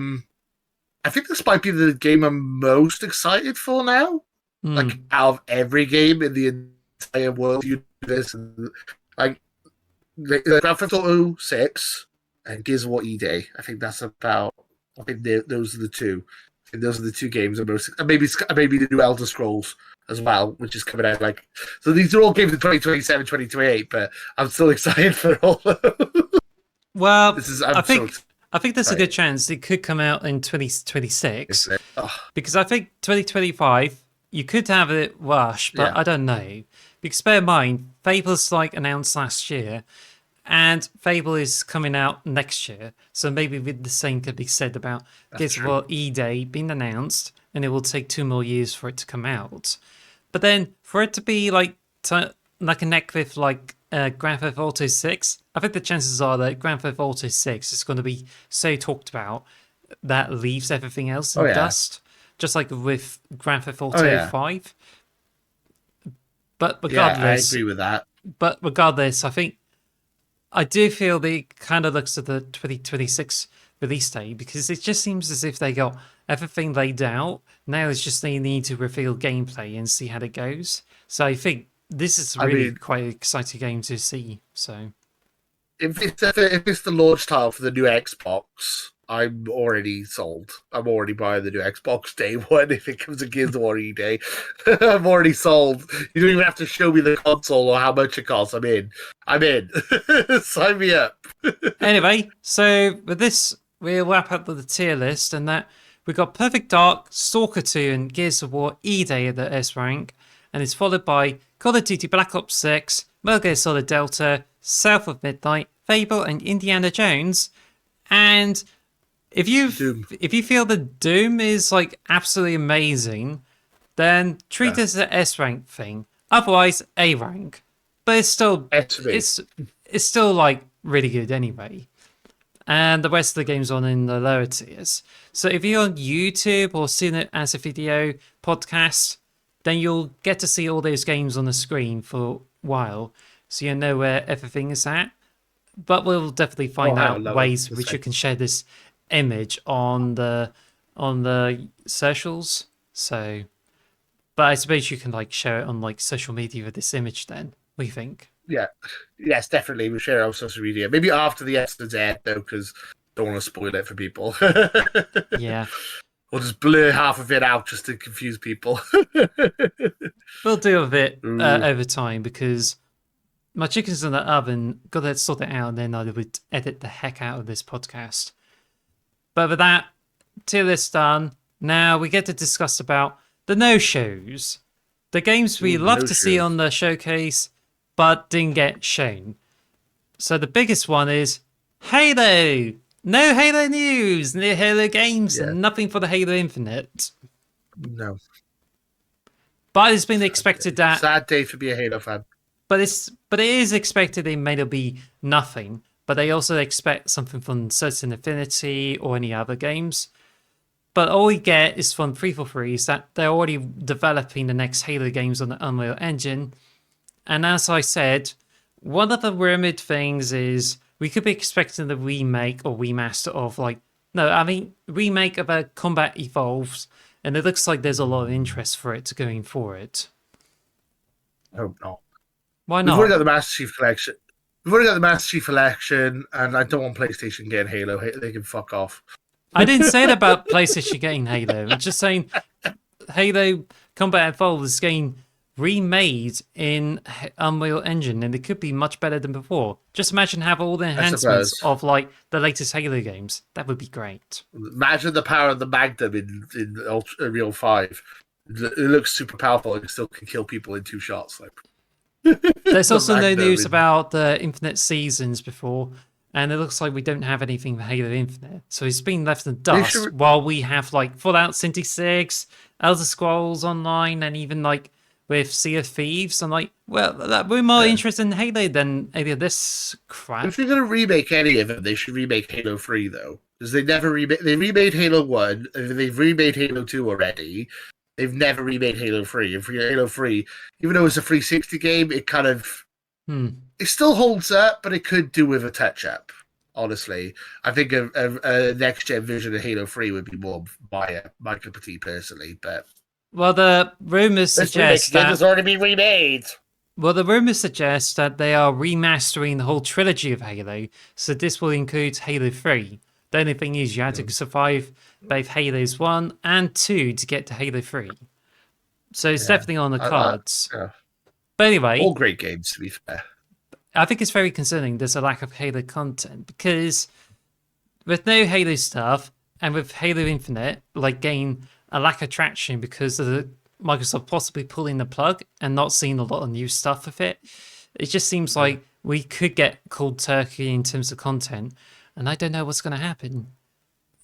think this might be the game I'm most excited for now. Like out of every game in the entire world universe, and like Grand Theft Auto 6 and Gears of War E-Day. I think that's about. I think those are the two. I think those are the two games I'm most. Maybe the new Elder Scrolls as well, which is coming out like. So these are all games in 2027, 2028, but I'm still excited for all of them. Well, I think there's a good chance it could come out in 2026 because I think 2025 you could have it rush, but I don't know. Because bear in mind, Fable's like announced last year, and Fable is coming out next year, so maybe the same could be said about Gears of War E-Day being announced, and it will take 2 more years for it to come out. But then for it to be like a neck with like Grand Theft Auto 6, I think the chances are that Grand Theft Auto 6 is going to be so talked about that leaves everything else in dust, just like with Grand Theft Auto 5. But regardless, I agree with that. But regardless, I do feel that it kind of looks at the 2026 release date because it just seems as if they got everything laid out. Now it's just they need to reveal gameplay and see how it goes. So I think this is really quite an exciting game to see. So if it's the launch title for the new Xbox, I'm already sold. I'm already buying the new Xbox day one if it comes to Gears of War E-Day. I'm already sold. You don't even have to show me the console or how much it costs. I'm in. Sign me up. Anyway, so with this, we'll wrap up with the tier list, and that we've got Perfect Dark, Stalker 2, and Gears of War E-Day at the S rank, and it's followed by Call of Duty Black Ops 6, Metal Gear Solid Delta, South of Midnight, Fable, and Indiana Jones. And if you feel that Doom is like absolutely amazing, then treat this as an S rank thing. Otherwise, A rank. But it's still it's still like really good anyway. And the rest of the game's on in the lower tiers. So if you're on YouTube or seeing it as a video podcast, then you'll get to see all those games on the screen for a while, so you know where everything is at. But we'll definitely find out ways which you can share this image on the socials. So, but I suppose you can like share it on like social media with this image. Then what do you think? Yeah, yes, definitely. We'll share it on social media. Maybe after the episode's aired though, because don't want to spoil it for people. Yeah. Or just blur half of it out just to confuse people. We'll deal with it over time because my chicken's in the oven. Got to sort it out, and then I would edit the heck out of this podcast. But with that, tier list done. Now we get to discuss about the no-shows. The games we love to see on the showcase, but didn't get shown. So the biggest one is Halo. No Halo news, no Halo games, and nothing for the Halo Infinite. No. But it's been expected that... Sad day to be a Halo fan. But it is expected it may not be nothing. But they also expect something from Certain Affinity or any other games. But all we get is from 343 is that they're already developing the next Halo games on the Unreal Engine. And as I said, one of the rumored things is we could be expecting the remake or remaster of remake of a Combat Evolved and it looks like there's a lot of interest for it to going for it. I hope not. Why We've already not? got the Master Chief Collection. We've already got the Master Chief Collection, and I don't want PlayStation getting Halo. They can fuck off. I didn't say it about PlayStation getting Halo. I'm just saying Halo Combat Evolved is getting remade in Unreal Engine, and it could be much better than before. Just imagine have all the I enhancements suppose. of like the latest Halo games. That would be great. Imagine the power of the Magnum in Real 5. It looks super powerful. It still can kill people in 2 shots. Like There's the also no Magnum. news about the Infinite Seasons before, and it looks like we don't have anything for Halo Infinite. So it's been left in They dust should. while we have like Fallout 76, Elder Scrolls Online, and even like with Sea of Thieves. I'm like, well, we're more Yeah. interested in Halo than any of this crap. If you're gonna remake any of them, they should remake Halo 3 though, because they never remade. They remade Halo 1. They've remade Halo 2 already. They've never remade Halo 3. And for Halo 3, even though it's a 360 game, it kind of Hmm. it still holds up, but it could do with a touch up. Honestly, I think a next gen version of Halo 3 would be more my cup of tea personally. But Well, the rumors this remake suggest again has that already been remade. they are remastering the whole trilogy of Halo, so this will include Halo 3. The only thing is you had to survive both Halos 1 and 2 to get to Halo 3. So it's Yeah, definitely on the I, cards. yeah. But anyway, All great games to be fair. I think it's very concerning there's a lack of Halo content because with no Halo stuff and with Halo Infinite, like getting a lack of traction because of the Microsoft possibly pulling the plug and not seeing a lot of new stuff with it, it just seems like we could get cold turkey in terms of content, and I don't know what's going to happen.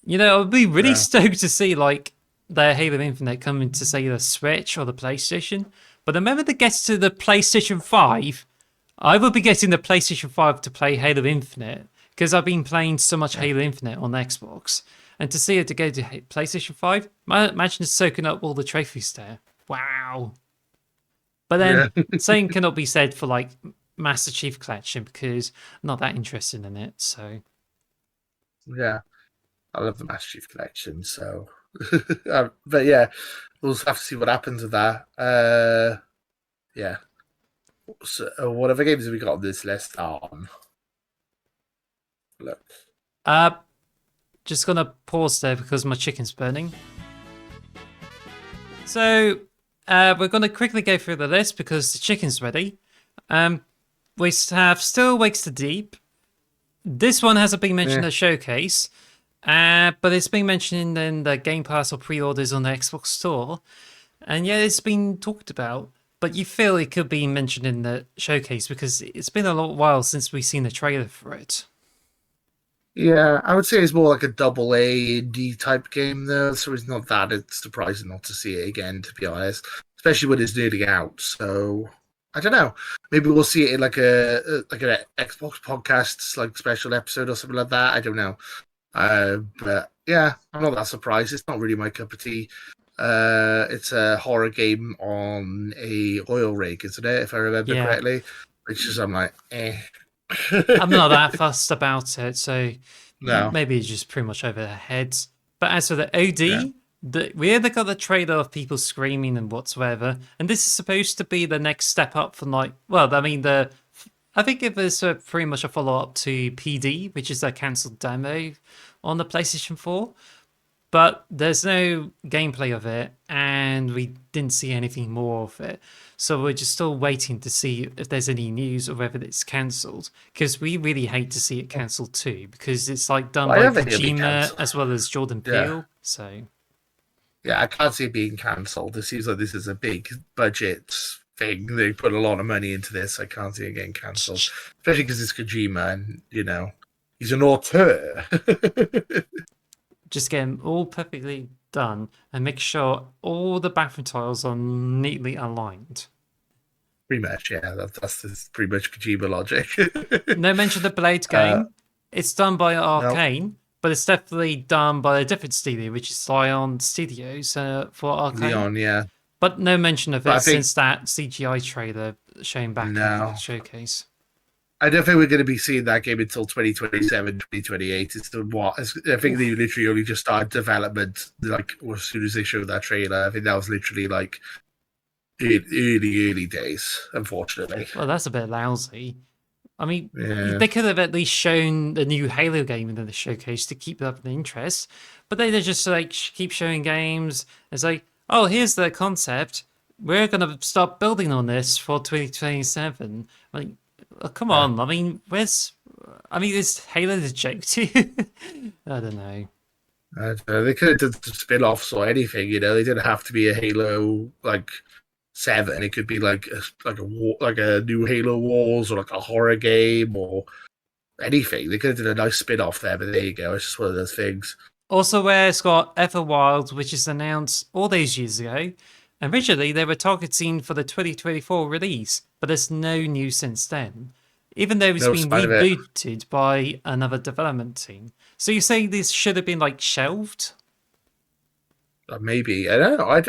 You know, I'd be really Yeah. stoked to see like the Halo Infinite coming to say the Switch or the PlayStation, but the moment it gets to the PlayStation 5, I will be getting the PlayStation 5 to play Halo Infinite because I've been playing so much Halo Infinite on Xbox. And to see it to go to PlayStation 5, imagine soaking up all the trophies there. Wow. But then, Yeah. same cannot be said for like Master Chief Collection because I'm not that interested in it. So, Yeah. I love the Master Chief Collection, so but yeah, we'll have to see what happens with that. Yeah. So, what other games have we got on this list? Look. uh, just gonna pause there because my chicken's burning. So, we're gonna quickly go through the list because the chicken's ready. We have Still Wakes the Deep. This one hasn't been mentioned Yeah. in the showcase, but it's been mentioned in the Game Pass or pre-orders on the Xbox Store, and yeah, it's been talked about. But you feel it could be mentioned in the showcase because it's been a lot while since we've seen the trailer for it. Yeah, I would say it's more like a double A indie type game though, so it's not that it's surprising not to see it again, to be honest. Especially when it's nearly out. So I don't know. Maybe we'll see it in like an Xbox podcast like special episode or something like that. I don't know. But yeah, I'm not that surprised. It's not really my cup of tea. It's a horror game on a oil rig, isn't it? If I remember Yeah, correctly. Which is I'm like, eh. I'm not that fussed about it, so No. maybe it's just pretty much over their heads. But as for the Yeah. OD, we either got the trailer of people screaming and whatsoever, and this is supposed to be the next step up from like, well, I mean I think it was pretty much a follow up to PD, which is a cancelled demo on the PlayStation 4. But there's no gameplay of it, and we didn't see anything more of it. So we're just still waiting to see if there's any news or whether it's cancelled. Because we really hate to see it cancelled too, because it's like done Well, I by don't think it'll be Kojima cancelled. as well as Jordan Yeah. Peele. So Yeah, I can't see it being cancelled. It seems like this is a big budget thing. They put a lot of money into this. I can't see it getting cancelled, especially because it's Kojima, and he's an auteur. just get them all perfectly done and make sure all the bathroom tiles are neatly aligned. Pretty much, yeah. That's pretty much Kojima logic. No mention of the Blade uh, game. It's done by no, Arcane, but it's definitely done by a different studio, which is Lion Studios for Arcane. Leon, yeah. But no mention of But it I think since that CGI trailer showing back in the no. showcase. I don't think we're going to be seeing that game until 2027, 2028. It's the what? I think they Oof. literally only just started development like as soon as they showed that trailer. I think that was literally like early days, unfortunately. Well, that's a bit lousy. I mean, Yeah, they could have at least shown the new Halo game in the showcase to keep up the interest, but they just like keep showing games. It's like, oh, here's the concept. We're gonna start building on this for 2027. Like, oh, come yeah. on. I mean, where's? I mean, is Halo the joke to I don't know. I don't know. They could have done some spin-offs or anything. They didn't have to be a Halo like 7. It could be like like a new Halo Wars or like a horror game or anything. They could have done a nice spin-off there, but there you go. It's just one of those things. Also, where it's got Everwild, which is announced all those years ago. Originally, they were targeting for the 2024 release, but there's no news since then, even though it's No been sign of it. rebooted by another development team. So you say this should have been like shelved? Maybe I don't know.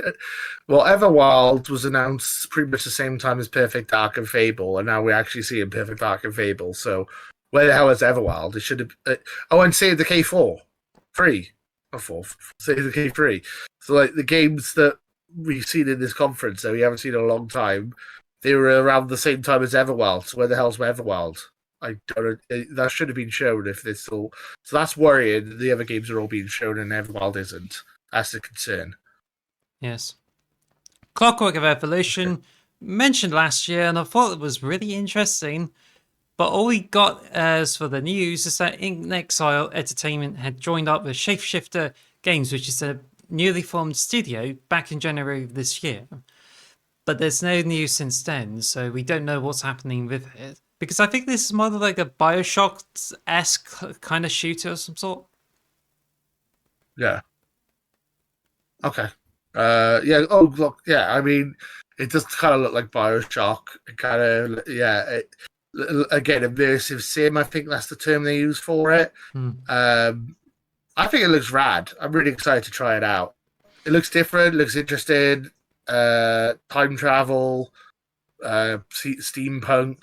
Well, Everwild was announced pretty much the same time as Perfect Dark and Fable, and now we're actually seeing Perfect Dark and Fable. So where the hell is Everwild? It should have. Oh, and Save the K4, 3 or 4, Save the K3. So like the games that we've seen in this conference that we haven't seen in a long time, they were around the same time as Everwild. So where the hell's Everwild? I don't know. That should have been shown if they're still. So that's worrying. The other games are all being shown and Everwild isn't. That's the concern. Yes. Clockwork of Evolution, mentioned last year, and I thought it was really interesting. But all we got as for the news is that In Exile Entertainment had joined up with Shapeshifter Games, which is a newly formed studio, back in January of this year. But there's no news since then, so we don't know what's happening with it. Because I think this is more like a Bioshock-esque kind of shooter of some sort. Yeah. Okay. Yeah. Oh, look. Yeah. I mean, it does kind of look like Bioshock. It kind of. Yeah. Again, immersive sim. I think that's the term they use for it. Hmm. I think it looks rad. I'm really excited to try it out. It looks different. Looks interesting. Time travel. Steampunk.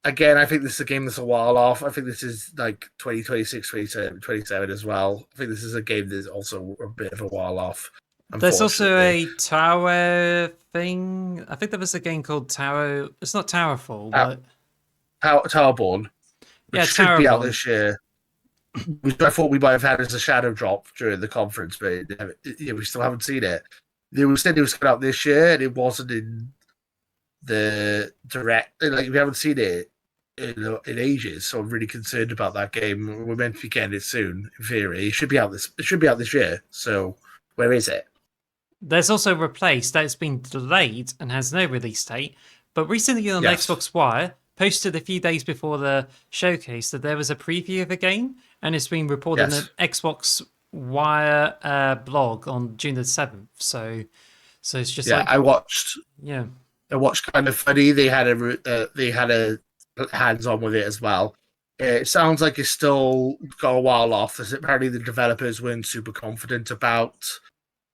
Again, I think this is a game that's a while off. I think this is like 2026, 2027 as well. I think this is a game that's also a bit of a while off, There's also unfortunately. a tower thing. I think there was a game called Tower. It's not Towerfall, Uh, but Towerborn, which yeah, should be out Towerborn. this year, which I thought we might have had as a shadow drop during the conference, but yeah, we still haven't seen it. They said it was coming out this year, and it wasn't in the direct. Like we haven't seen it in ages, so I'm really concerned about that game. We're meant to be getting it soon. In theory, it should be out this. It should be out this year. So where is it? There's also Replaced that has been delayed and has no release date. But recently on Yes. Xbox Wire, posted a few days before the showcase that there was a preview of the game, and it's been reported in an Yes. Xbox Wire blog on June the 7th. So it's just Yeah. like, yeah. I watched Kind of Funny. They had a hands on with it as well. It sounds like it's still got a while off. As apparently the developers weren't super confident about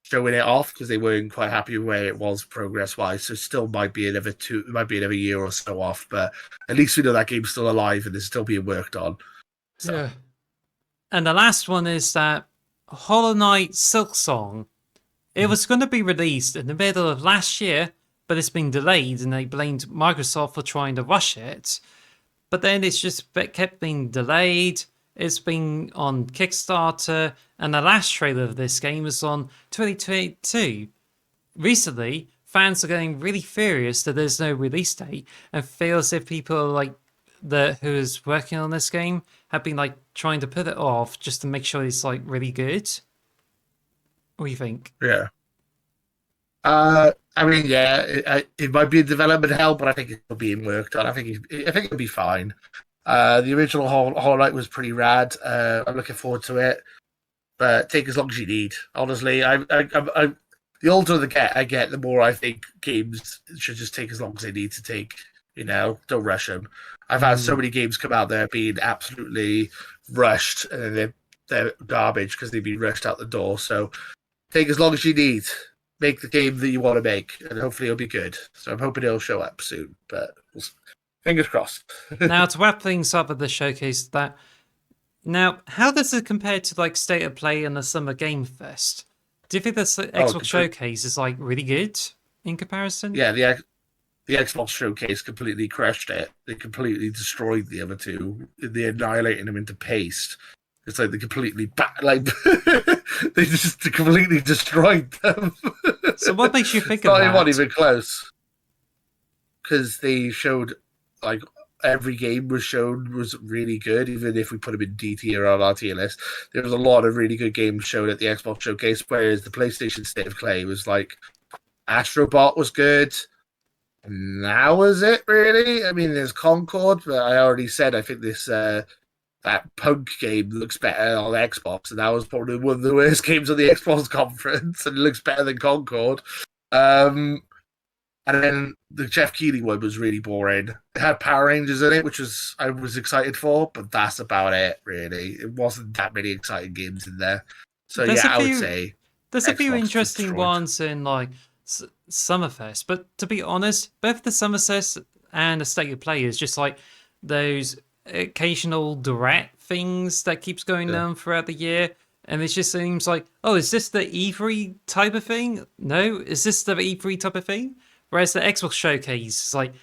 showing it off because they weren't quite happy with where it was progress wise. So still might be another year or so off. But at least we know that game's still alive and is still being worked on. So Yeah. And the last one is that Hollow Knight Silk Song. It was going to be released in the middle of last year, but it's been delayed, and they blamed Microsoft for trying to rush it. But then it's just kept being delayed. It's been on Kickstarter, and the last trailer of this game was on 2022. Recently, fans are getting really furious that there's no release date, and feel as if people like who is working on this game have been like trying to put it off just to make sure it's like really good. What do you think? yeah. I mean, yeah, it might be in development hell, but I think it's still being worked on. I think it'll be fine. The original Hollow Knight was pretty rad. I'm looking forward to it, but take as long as you need. Honestly, the older I get, the more I think games should just take as long as they need to take. Don't rush them. I've had so Hmm. many games come out there being absolutely rushed, and they're garbage because they've been rushed out the door. So take as long as you need. Make the game that you want to make, and hopefully it'll be good. So I'm hoping it'll show up soon. But Fingers crossed. Now, to wrap things up at the showcase, that now, how does it compare to like State of Play and the Summer Game Fest? Do you think the Oh, Xbox Showcase is like really good in comparison? yeah, the Xbox Showcase completely crushed it. They completely destroyed the other two. They annihilated them into paste. It's like they completely they just completely destroyed them. So, what makes you think It's of not that? even close because they showed like every game was shown was really good. Even if we put them in D tier on our tier list, there was a lot of really good games shown at the Xbox Showcase. Whereas the PlayStation State of Play was like Astrobot was good. And that was it, really. I mean, there's Concord, but I already said I think this that Punk game looks better on Xbox, and that was probably one of the worst games on the Xbox conference, and it looks better than Concord. Um, and then the Jeff Keighley one was really boring. It had Power Rangers in it, which was I was excited for, but that's about it, really. It wasn't that many exciting games in there. So There's yeah, a I would few. say There's a few Xbox interesting destroyed. ones in like Summerfest, but to be honest, both the Summerfest and the State of Play is just like those occasional direct things that keeps going Yeah. on throughout the year, and it just seems like, oh, is this the E3 type of thing? No, is this the E3 type of thing? Whereas the Xbox Showcase is like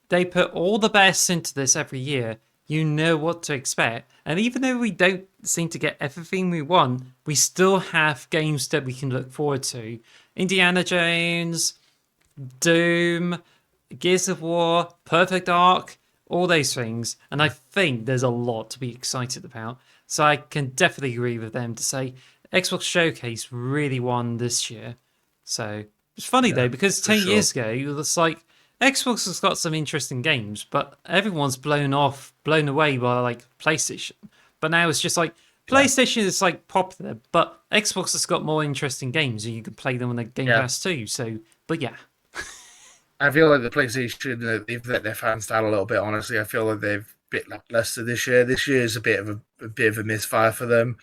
they put all the best into this every year. You know what to expect. And even though we don't seem to get everything we want, we still have games that we can look forward to. Indiana Jones, Doom, Gears of War, Perfect Arc, all those things. And I think there's a lot to be excited about. So I can definitely agree with them to say Xbox Showcase really won this year. So it's funny Yeah, though, because for 10 sure. years ago, it was like Xbox has got some interesting games, but everyone's blown away by like PlayStation. But now it's just like Yeah. PlayStation is like popular, but Xbox has got more interesting games and you can play them on the Game Yeah. Pass too. So, but yeah. I feel like the PlayStation they've let their fans down a little bit. Honestly, I feel like they've a bit lackluster this year. This year is a bit of a bit of a misfire for them.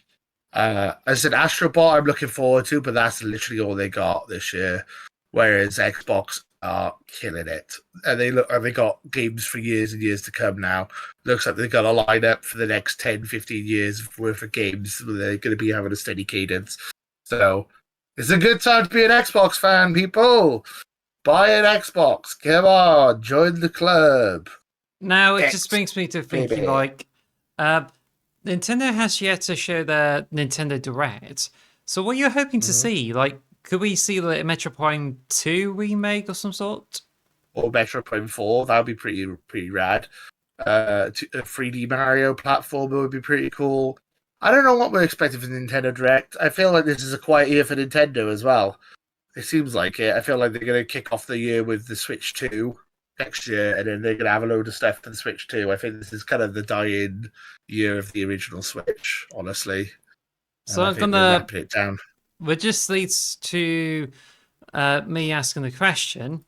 I said Astrobot, I'm looking forward to, but that's literally all they got this year. Whereas Xbox are killing it, and they got games for years and years to come now. Looks like they've got a lineup for the next 10, 15 years worth of games. Where they're going to be having a steady cadence. So it's a good time to be an Xbox fan, people. Buy an Xbox. Come on, join the club. Now it just X, brings me to thinking baby. like, uh, Nintendo has yet to show their Nintendo Direct. So what are you hoping to Mm-hmm. see? Like, could we see the Metro Prime 2 remake of some sort? Or Metro Prime 4. That would be pretty rad. A 3D Mario platformer would be pretty cool. I don't know what we're expecting for Nintendo Direct. I feel like this is a quiet year for Nintendo as well. It seems like it. I feel like they're going to kick off the year with the Switch 2 next year, and then they're going to have a load of stuff for the Switch 2. I think this is kind of the die-in year of the original Switch, honestly. So And I I'm think they're gonna, wrapping it down. which just leads to me asking the question.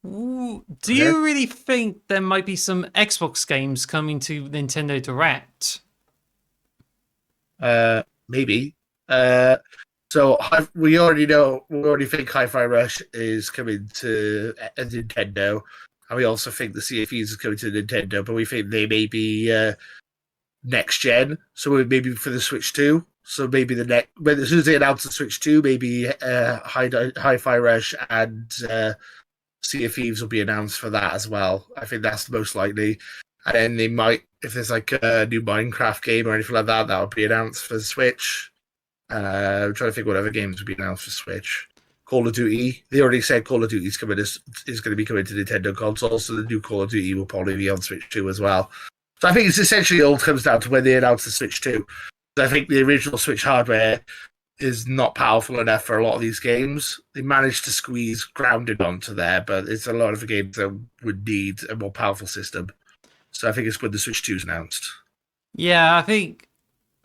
Do Okay. you really think there might be some Xbox games coming to Nintendo Direct? Maybe. Uh, so we already know, we already think Hi-Fi Rush is coming to a Nintendo, and we also think the CFEs is coming to Nintendo, but we think they may be next gen, so maybe for the Switch 2. So maybe the next, when as soon as they announce the Switch 2, maybe Hi-Fi Rush and Sea of Thieves will be announced for that as well. I think that's the most likely. And then they might, if there's like a new Minecraft game or anything like that, that would be announced for the Switch. I'm trying to think what other games would be announced for Switch. Call of Duty. They already said Call of Duty is going to be coming to Nintendo consoles, so the new Call of Duty will probably be on Switch 2 as well. So I think it's essentially all comes down to when they announce the Switch 2. I think the original Switch hardware is not powerful enough for a lot of these games. They managed to squeeze grounded onto there, but it's a lot of the games that would need a more powerful system. So I think it's when the Switch 2 is announced. Yeah, I think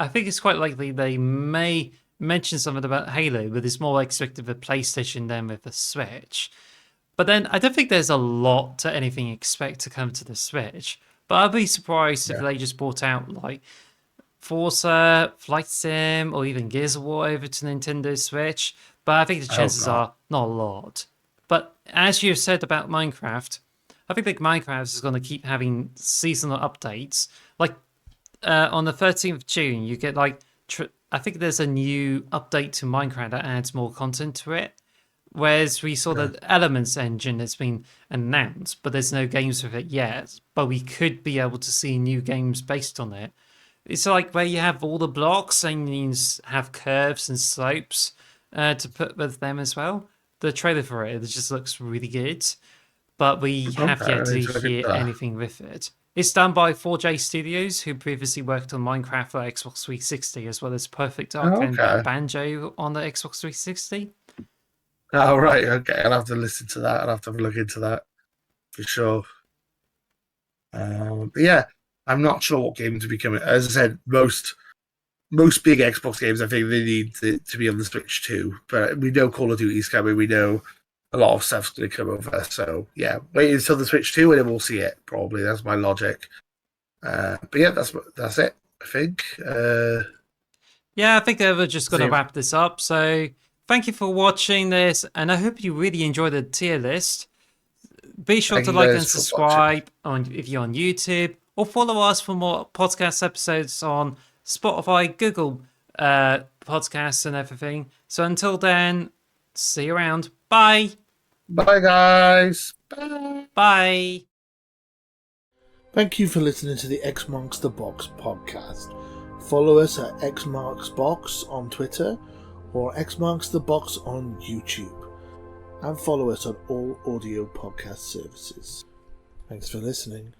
it's quite likely they may mention something about Halo, but it's more expected with PlayStation than with the Switch. But then I don't think there's a lot to anything expect to come to the Switch. But I'd be surprised if Yeah. they just brought out like Forza, Flight Sim, or even Gears of War over to Nintendo Switch. But I think the I hope chances not. are not a lot. But as you've said about Minecraft, I think like Minecraft is going to keep having seasonal updates. Like on the 13th of June, you get like I think there's a new update to Minecraft that adds more content to it. Whereas we saw the Elements engine that's been announced, but there's no games with it yet. But we could be able to see new games based on it. It's like where you have all the blocks and you have curves and slopes to put with them as well. The trailer for it just looks really good, but we have Okay, yet I to need to look into hear that. anything with it. It's done by 4J Studios, who previously worked on Minecraft for Xbox 360, as well as Perfect Dark Oh, and okay. Banjo on the Xbox 360. Oh, right. Okay. I'll have to listen to that. I'll have to have a look into that for sure. But yeah, I'm not sure what game to be coming. As I said, most big Xbox games, I think they need to be on the Switch too. But we know Call of Duty's coming. We know a lot of stuff's going to come over. So yeah, wait until the Switch 2 and then we'll see it. Probably that's my logic. But yeah, that's it. I think. Yeah, I think that we're just going to See, wrap this up. So thank you for watching this, and I hope you really enjoy the tier list. Be sure thank to you like guys and for watching. subscribe on if you're on YouTube, or follow us for more podcast episodes on Spotify, Google podcasts, and everything. So until then, see you around. Bye. Bye, guys. Bye. Bye. Thank you for listening to the X Marks the Box podcast. Follow us at X Marks Box on Twitter or X Marks the Box on YouTube. And follow us on all audio podcast services. Thanks for listening.